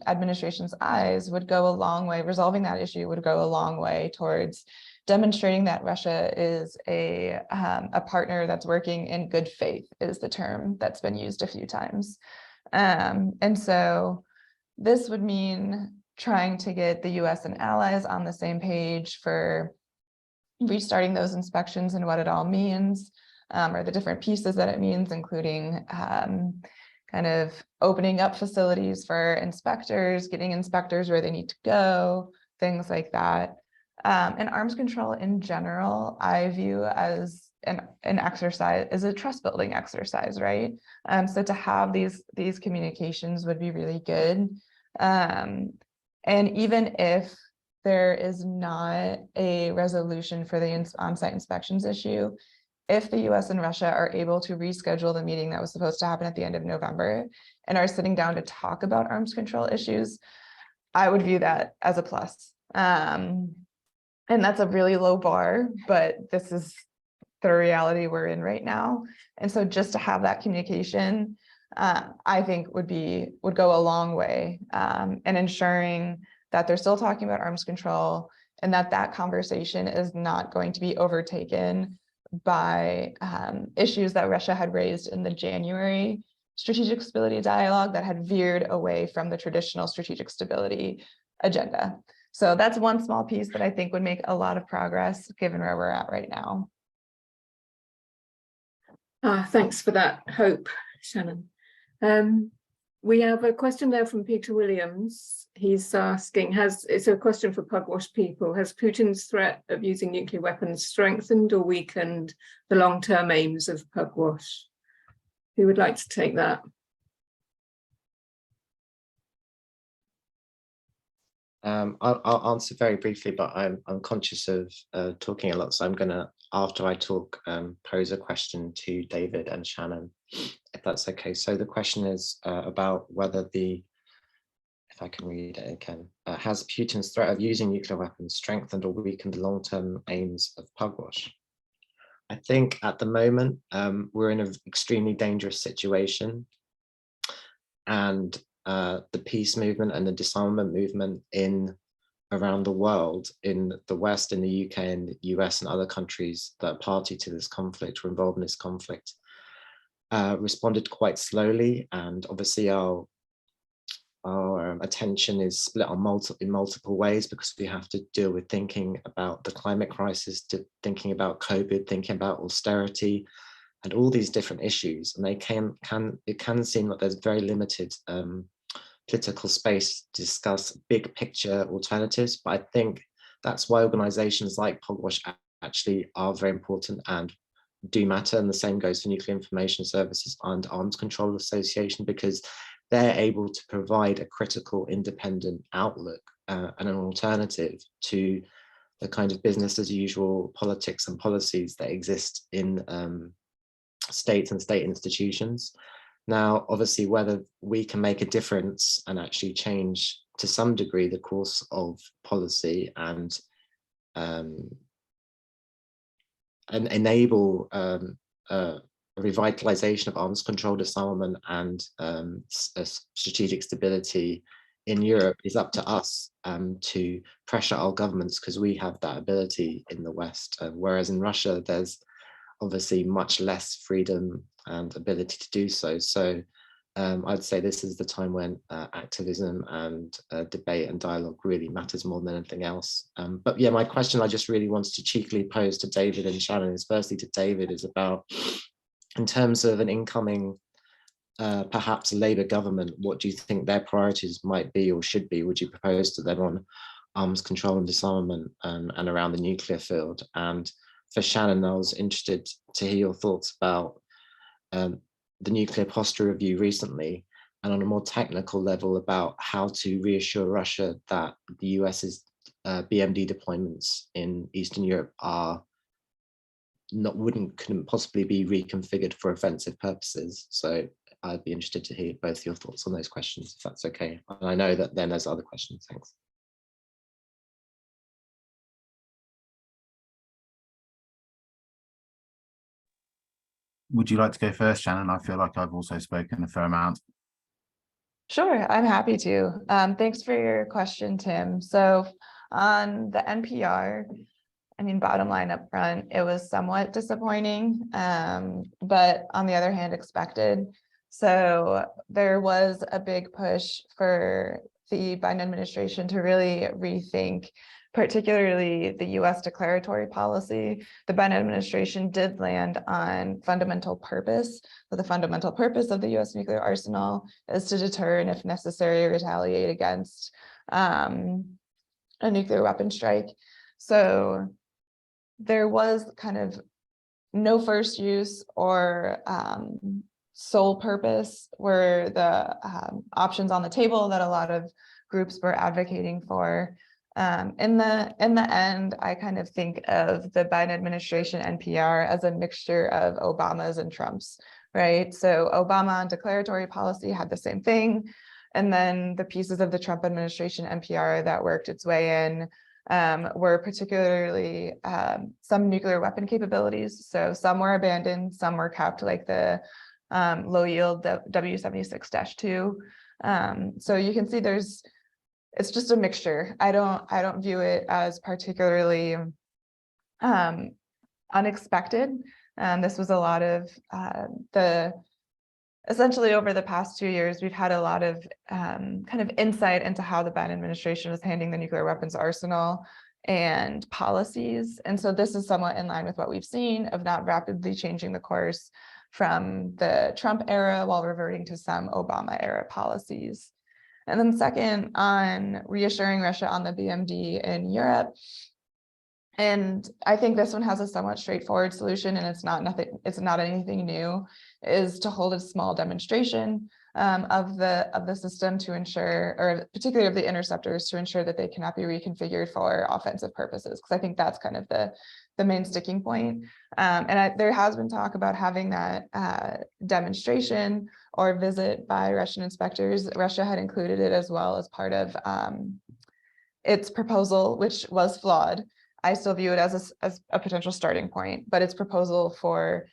administration's eyes would go a long way, resolving that issue would go a long way towards demonstrating that Russia is a partner that's working in good faith, is the term that's been used a few times. And so this would mean trying to get the US and allies on the same page for restarting those inspections and what it all means, or the different pieces that it means, including kind of opening up facilities for inspectors, getting inspectors where they need to go, things like that. And arms control in general, I view as an exercise, is a trust building exercise, right? So to have these communications would be really good. And even if there is not a resolution for the on-site inspections issue, if the US and Russia are able to reschedule the meeting that was supposed to happen at the end of November and are sitting down to talk about arms control issues, I would view that as a plus. And that's a really low bar, but this is the reality we're in right now. And so just to have that communication, I think would go a long way in ensuring that they're still talking about arms control and that conversation is not going to be overtaken by issues that Russia had raised in the January strategic stability dialogue that had veered away from the traditional strategic stability agenda. So that's one small piece that I think would make a lot of progress given where we're at right now. Thanks for that hope, Shannon. We have a question there from Peter Williams. He's asking, it's a question for Pugwash people, has Putin's threat of using nuclear weapons strengthened or weakened the long-term aims of Pugwash? Who would like to take that? I'll answer very briefly, but I'm conscious of talking a lot, so I'm gonna, after I talk, pose a question to David and Shannon, if that's okay. So the question is about whether if I can read it again, has Putin's threat of using nuclear weapons strengthened or weakened the long-term aims of Pugwash? I think at the moment we're in an extremely dangerous situation, and the peace movement and the disarmament movement around the world, in the West, in the UK and the US and other countries that are party to this conflict or involved in this conflict, responded quite slowly, and obviously our attention is split on in multiple ways, because we have to deal with thinking about the climate crisis, to thinking about COVID, thinking about austerity, and all these different issues. And it can seem like there's very limited political space to discuss big picture alternatives, but I think that's why organizations like Pugwash actually are very important and do matter. And the same goes for Nuclear Information Services and Arms Control Association, because they're able to provide a critical independent outlook and an alternative to the kind of business as usual politics and policies that exist in states and state institutions. Now, obviously, whether we can make a difference and actually change to some degree the course of policy and enable a revitalization of arms control, disarmament, and strategic stability in Europe is up to us to pressure our governments, because we have that ability in the West, whereas in Russia there's obviously much less freedom and ability to do so. So I'd say this is the time when activism and debate and dialogue really matters more than anything else. But yeah, my question I just really wanted to cheekily pose to David and Shannon is, firstly to David, is about, in terms of an incoming perhaps Labour government, what do you think their priorities might be or should be? Would you propose to them on arms control and disarmament and around the nuclear field? And for Shannon, I was interested to hear your thoughts about the nuclear posture review recently, and on a more technical level about how to reassure Russia that the US's BMD deployments in Eastern Europe couldn't possibly be reconfigured for offensive purposes. So I'd be interested to hear both your thoughts on those questions, if that's okay. And I know that then there's other questions. Thanks. Would you like to go first, Shannon? I feel like I've also spoken a fair amount. Sure, I'm happy to. Thanks for your question, Tim. So on the NPR, I mean, bottom line up front, it was somewhat disappointing, but on the other hand, expected. So there was a big push for the Biden administration to really rethink, particularly the US declaratory policy. The Biden administration did land on fundamental purpose. So the fundamental purpose of the US nuclear arsenal is to deter and, if necessary, retaliate against a nuclear weapon strike. So there was kind of no first use or sole purpose were the options on the table that a lot of groups were advocating for. In the end, I kind of think of the Biden administration NPR as a mixture of Obama's and Trump's, right? So Obama on declaratory policy had the same thing. And then the pieces of the Trump administration NPR that worked its way in were particularly some nuclear weapon capabilities. So some were abandoned, some were kept, like the low yield W76-2. So you can see it's just a mixture. I don't view it as particularly unexpected. This was a lot of essentially over the past 2 years, we've had a lot of kind of insight into how the Biden administration was handling the nuclear weapons arsenal and policies. And so this is somewhat in line with what we've seen of not rapidly changing the course from the Trump era while reverting to some Obama era policies. And then second, on reassuring Russia on the BMD in Europe. And I think this one has a somewhat straightforward solution, and it's not anything new, is to hold a small demonstration of the system to ensure, or particularly of the interceptors, to ensure that they cannot be reconfigured for offensive purposes, because I think that's kind of the main sticking point. There has been talk about having that demonstration or visit by Russian inspectors. Russia had included it as well as part of its proposal, which was flawed. I still view it as a potential starting point, but its proposal for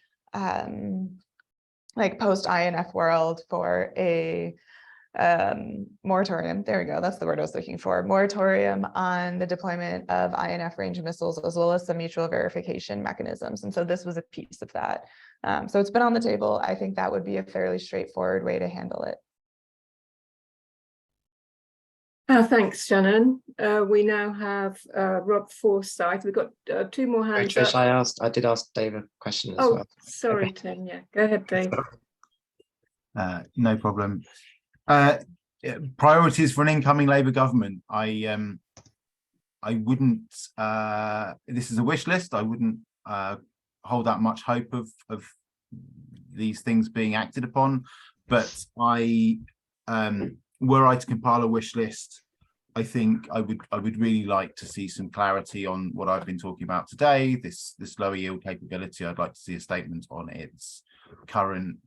like post-INF world for a moratorium, there we go, that's the word I was looking for, moratorium on the deployment of INF range missiles, as well as some mutual verification mechanisms. And so this was a piece of that. So it's been on the table. I think that would be a fairly straightforward way to handle it. Thanks, Shannon. We now have Rob Forsyth. We've got two more hands Trish, up. I did ask Dave a question as Oh, well. sorry, Okay. Tim. Yeah, go ahead, Dave. No problem. Priorities for an incoming Labour government. I wouldn't. This is a wish list. I wouldn't hold that much hope of these things being acted upon. But were I to compile a wish list, I think I would really like to see some clarity on what I've been talking about today. This lower yield capability. I'd like to see a statement on its current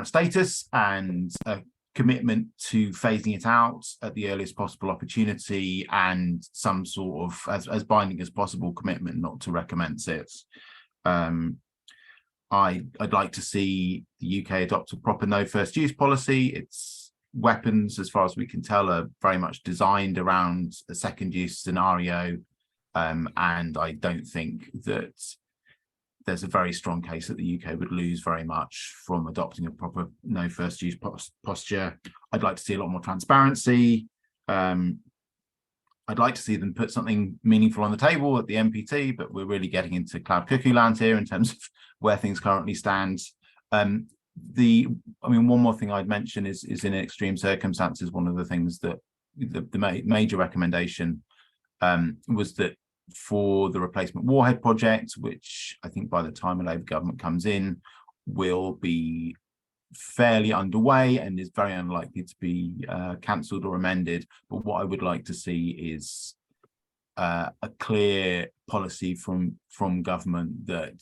status and a commitment to phasing it out at the earliest possible opportunity, and some sort of as binding as possible commitment not to recommence it. I'd like to see the UK adopt a proper no first use policy. Its weapons, as far as we can tell, are very much designed around a second use scenario. And I don't think that there's a very strong case that the UK would lose very much from adopting a proper no first use posture. I'd like to see a lot more transparency. I'd like to see them put something meaningful on the table at the NPT, but we're really getting into cloud cuckoo land here in terms of where things currently stand. One more thing I'd mention is in extreme circumstances, one of the things that the major recommendation was that for the replacement warhead project, which I think by the time a Labour government comes in will be fairly underway and is very unlikely to be cancelled or amended. But what I would like to see is a clear policy from government that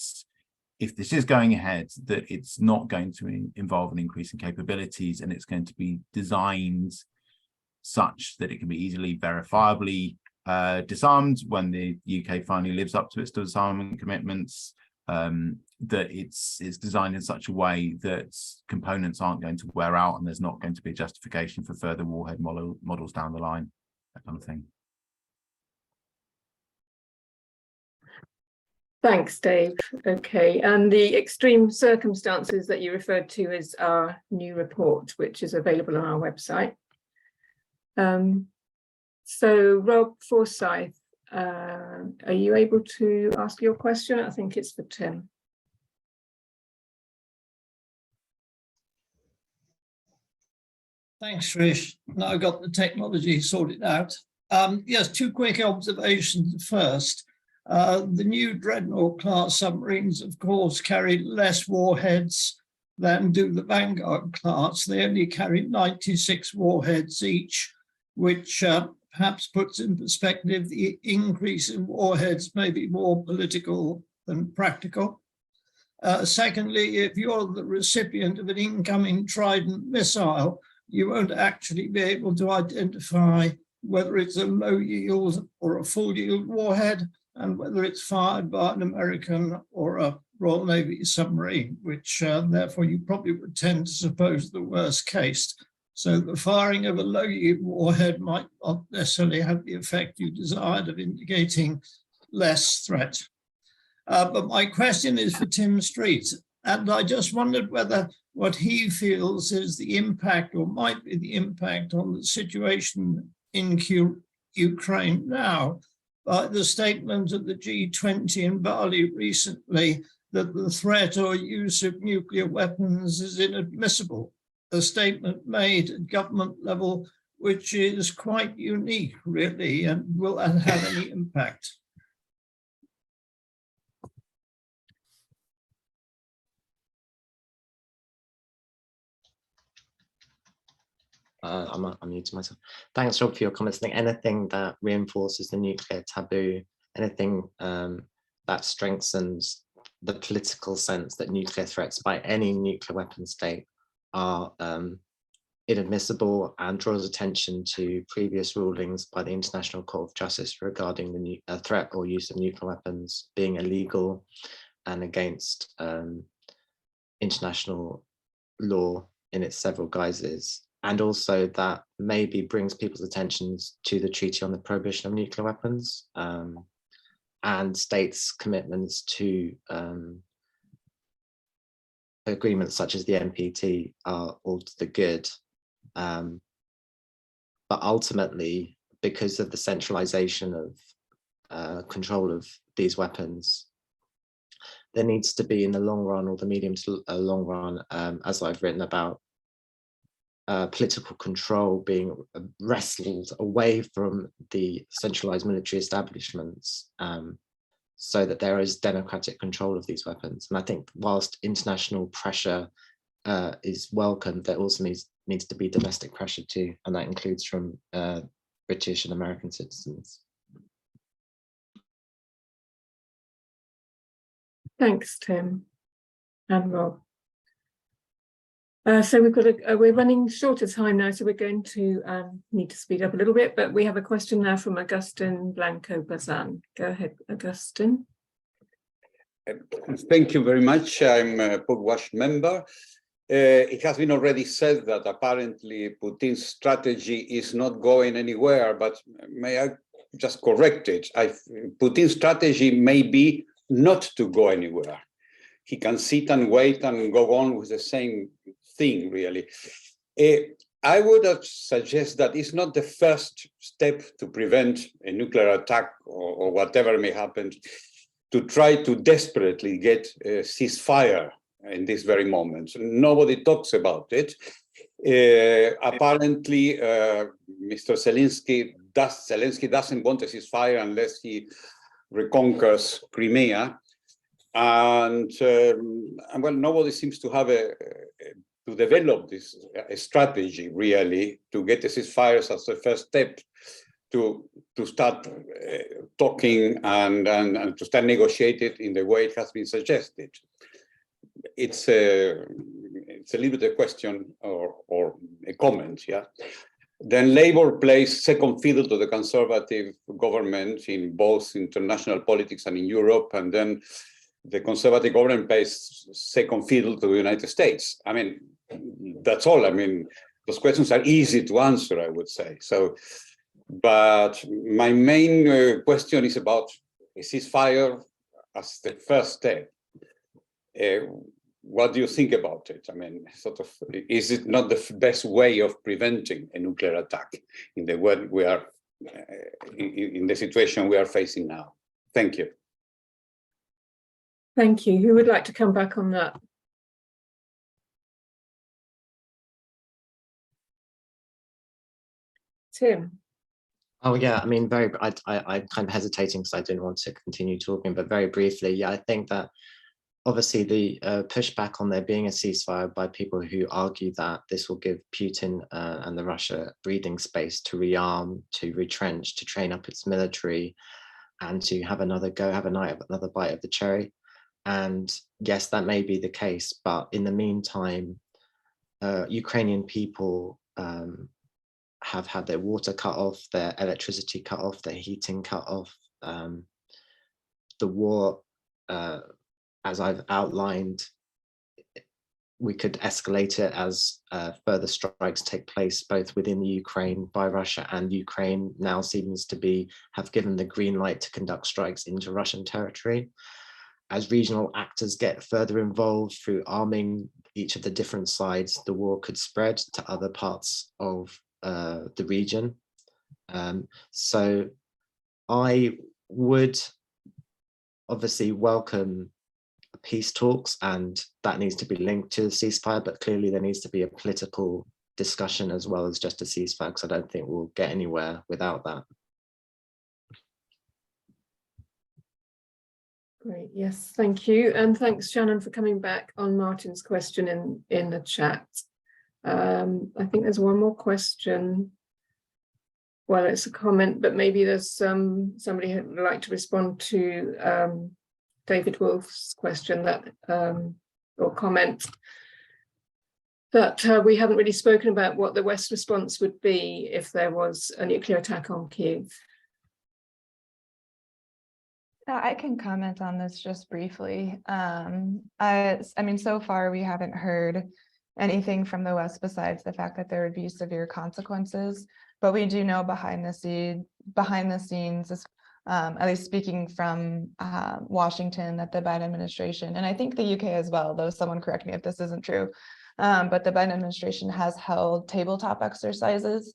if this is going ahead, that it's not going to involve an increase in capabilities, and it's going to be designed such that it can be easily verifiably disarmed when the UK finally lives up to its disarmament commitments, that it's designed in such a way that components aren't going to wear out and there's not going to be a justification for further warhead models down the line, that kind of thing. Thanks, Dave. Okay, and the extreme circumstances that you referred to is our new report, which is available on our website. So Rob Forsyth, are you able to ask your question? I think it's for Tim. Thanks, Trish. Now I've got the technology sorted out. Yes, two quick observations first. The new Dreadnought class submarines, of course, carry less warheads than do the Vanguard class. They only carry 96 warheads each, which perhaps puts in perspective the increase in warheads may be more political than practical. Secondly, if you're the recipient of an incoming Trident missile, you won't actually be able to identify whether it's a low yield or a full yield warhead, and whether it's fired by an American or a Royal Navy submarine, which therefore you probably would tend to suppose the worst case. So the firing of a low yield warhead might not necessarily have the effect you desired of indicating less threat. But my question is for Tim Street, and I just wondered whether what he feels is the impact or might be the impact on the situation in Ukraine now, by the statement of the G20 in Bali recently that the threat or use of nuclear weapons is inadmissible, a statement made at government level, which is quite unique, really, and will that have any impact? I'm muting myself. Thanks, Rob, for your comments. I think anything that reinforces the nuclear taboo, anything that strengthens the political sense that nuclear threats by any nuclear weapon state are inadmissible and draws attention to previous rulings by the International Court of Justice regarding the threat or use of nuclear weapons being illegal and against international law in its several guises. And also that maybe brings people's attentions to the Treaty on the Prohibition of Nuclear Weapons and states' commitments to agreements such as the NPT are all to the good. But ultimately, because of the centralization of control of these weapons, there needs to be in the long run or the medium to long run, as I've written about, political control being wrestled away from the centralized military establishments so that there is democratic control of these weapons. And I think whilst international pressure is welcome, there also needs to be domestic pressure too, and that includes from British and American citizens. Thanks, Tim and Rob. So we're running short of time now, so we're going to need to speed up a little bit, but we have a question now from Augustine Blanco Bazan. Go ahead, Augustine. Thank you very much. I'm a Pugwash member. It has been already said that apparently Putin's strategy is not going anywhere, but may I just correct it? Putin's strategy may be not to go anywhere. He can sit and wait and go on with the same thing, really. I would suggest that it's not the first step to prevent a nuclear attack or whatever may happen, to try to desperately get a ceasefire in this very moment. Nobody talks about it. Apparently, Mr. Zelensky doesn't want a ceasefire unless he reconquers Crimea. And well, nobody seems to have to develop this strategy really to get the ceasefires as the first step to start talking and to start negotiating in the way it has been suggested. It's a little bit a question or a comment, yeah. Then Labour plays second fiddle to the Conservative government in both international politics and in Europe, and then the conservative government pays second fiddle to the United States. I mean, that's all. I mean, those questions are easy to answer, I would say. So, but my main question is about a ceasefire as the first step. What do you think about it? I mean, sort of, is it not the best way of preventing a nuclear attack in the world we are, in the situation we are facing now? Thank you. Thank you. Who would like to come back on that? Tim. Oh yeah, I mean, I'm kind of hesitating because I didn't want to continue talking, but very briefly, yeah, I think that obviously the pushback on there being a ceasefire by people who argue that this will give Putin and the Russia breathing space to rearm, to retrench, to train up its military, and to have another go, have another bite of the cherry. And yes, that may be the case, but in the meantime, Ukrainian people have had their water cut off, their electricity cut off, their heating cut off. The war, as I've outlined, we could escalate it as further strikes take place both within the Ukraine by Russia, and Ukraine now seems to have given the green light to conduct strikes into Russian territory. As regional actors get further involved through arming each of the different sides, the war could spread to other parts of the region. So I would obviously welcome peace talks, and that needs to be linked to the ceasefire, but clearly there needs to be a political discussion as well as just a ceasefire, because I don't think we'll get anywhere without that. Great, yes, thank you. And thanks, Shannon, for coming back on Martin's question in the chat. I think there's one more question. Well, it's a comment, but maybe there's somebody who would like to respond to David Wolf's question that, or comment, that we haven't really spoken about what the West response would be if there was a nuclear attack on Kyiv. I can comment on this just briefly. I mean, so far we haven't heard anything from the West besides the fact that there would be severe consequences, but we do know behind the scenes, at least speaking from Washington, that the Biden administration, and I think the UK as well, though someone correct me if this isn't true, but the Biden administration has held tabletop exercises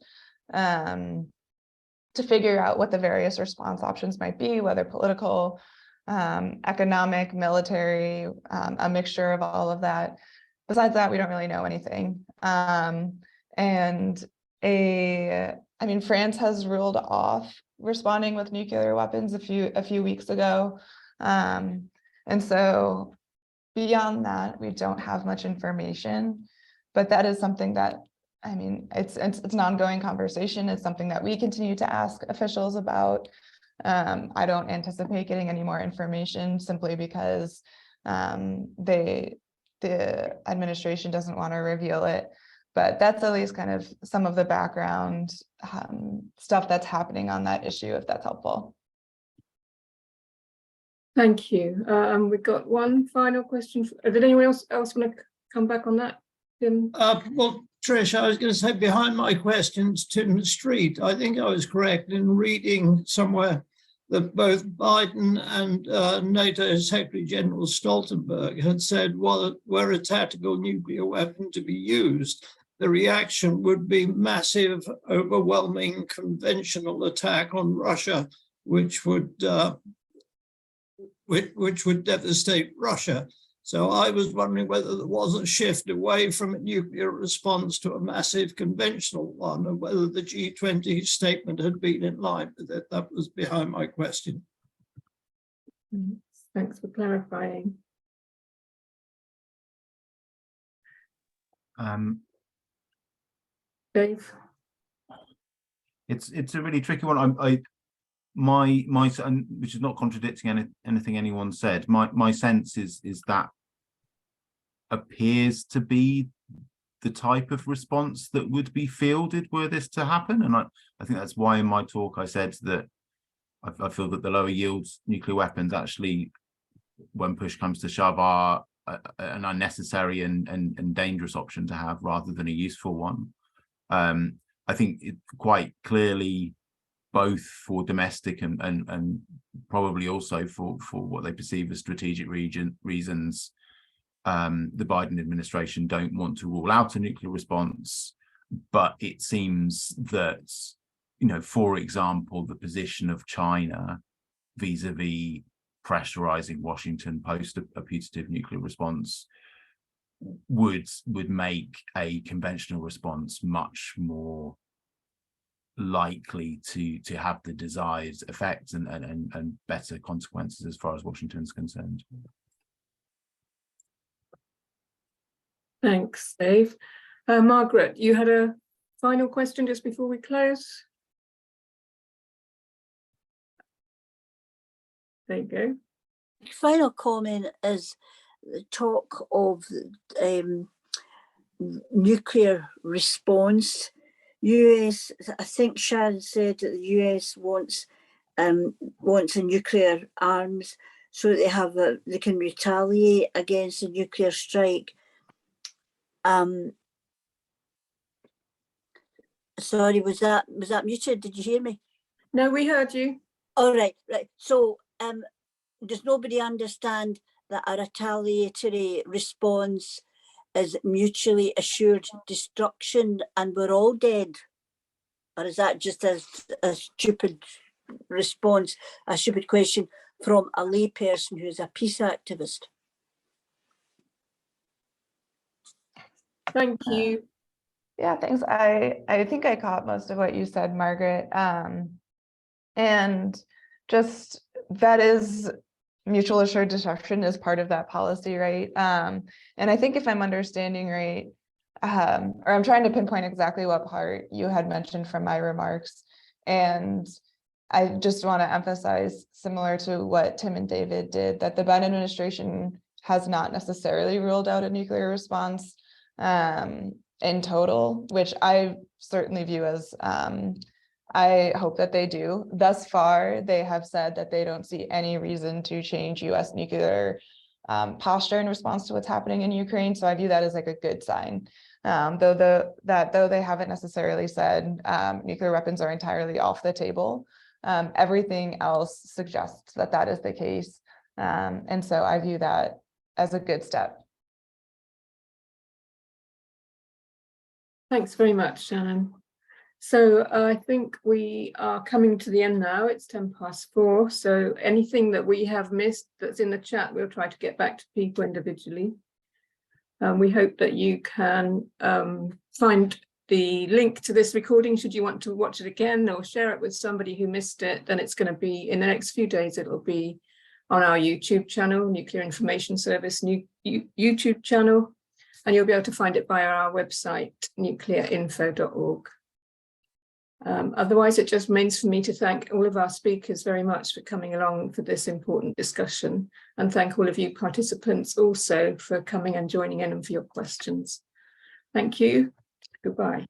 to figure out what the various response options might be, whether political, economic, military, a mixture of all of that. Besides that, we don't really know anything. I mean, France has ruled off responding with nuclear weapons a few weeks ago. And so beyond that, we don't have much information, but that is something that, I mean, it's an ongoing conversation. It's something that we continue to ask officials about. I don't anticipate getting any more information simply because the administration doesn't want to reveal it. But that's at least kind of some of the background stuff that's happening on that issue, if that's helpful. Thank you. We've got one final question. Did anyone else want to come back on that? Well, Trish, I was going to say behind my questions, Tim Street, I think I was correct in reading somewhere that both Biden and NATO Secretary General Stoltenberg had said, well, were a tactical nuclear weapon to be used, the reaction would be massive, overwhelming conventional attack on Russia, which would devastate Russia. So I was wondering whether there was a shift away from a nuclear response to a massive conventional one, and whether the G20 statement had been in line with it. That was behind my question. Thanks for clarifying. Dave? It's a really tricky one. My which is not contradicting anything anyone said. My sense is that appears to be the type of response that would be fielded were this to happen, and I think that's why in my talk I said that I feel that the lower yields nuclear weapons actually when push comes to shove, are an unnecessary and dangerous option to have rather than a useful one. I think it quite clearly, both for domestic and probably also for what they perceive as strategic reasons, the Biden administration don't want to rule out a nuclear response. But it seems that, you know, for example, the position of China vis-a-vis pressurizing Washington post a putative nuclear response would make a conventional response much more likely to have the desired effects and better consequences as far as Washington's concerned. Thanks, Dave. Margaret, you had a final question just before we close? There you go. Final comment is the talk of nuclear response. US, I think Shannon said that the US wants a nuclear arms so that they can retaliate against a nuclear strike. Sorry, was that muted? Did you hear me? No, we heard you. All right, right. So does nobody understand that a retaliatory response is mutually assured destruction and we're all dead? Or is that just a stupid response, a stupid question from a lay person who's a peace activist? Thank you. Yeah, thanks. I think I caught most of what you said, Margaret. And just that is mutual assured destruction is part of that policy, right? And I think if I'm understanding right, or I'm trying to pinpoint exactly what part you had mentioned from my remarks. And I just want to emphasize, similar to what Tim and David did, that the Biden administration has not necessarily ruled out a nuclear response in total, which I certainly view as, I hope that they do. Thus far, they have said that they don't see any reason to change US nuclear posture in response to what's happening in Ukraine. So I view that as like a good sign. Though they haven't necessarily said nuclear weapons are entirely off the table, everything else suggests that that is the case. And so I view that as a good step. Thanks very much, Shannon. So I think we are coming to the end now. It's 4:10. So anything that we have missed that's in the chat, we'll try to get back to people individually. We hope that you can find the link to this recording should you want to watch it again or share it with somebody who missed it. Then it's going to be in the next few days. It'll be on our YouTube channel, Nuclear Information Service YouTube channel. And you'll be able to find it via our website, nuclearinfo.org. Otherwise, it just remains for me to thank all of our speakers very much for coming along for this important discussion, and thank all of you participants also for coming and joining in and for your questions. Thank you. Goodbye.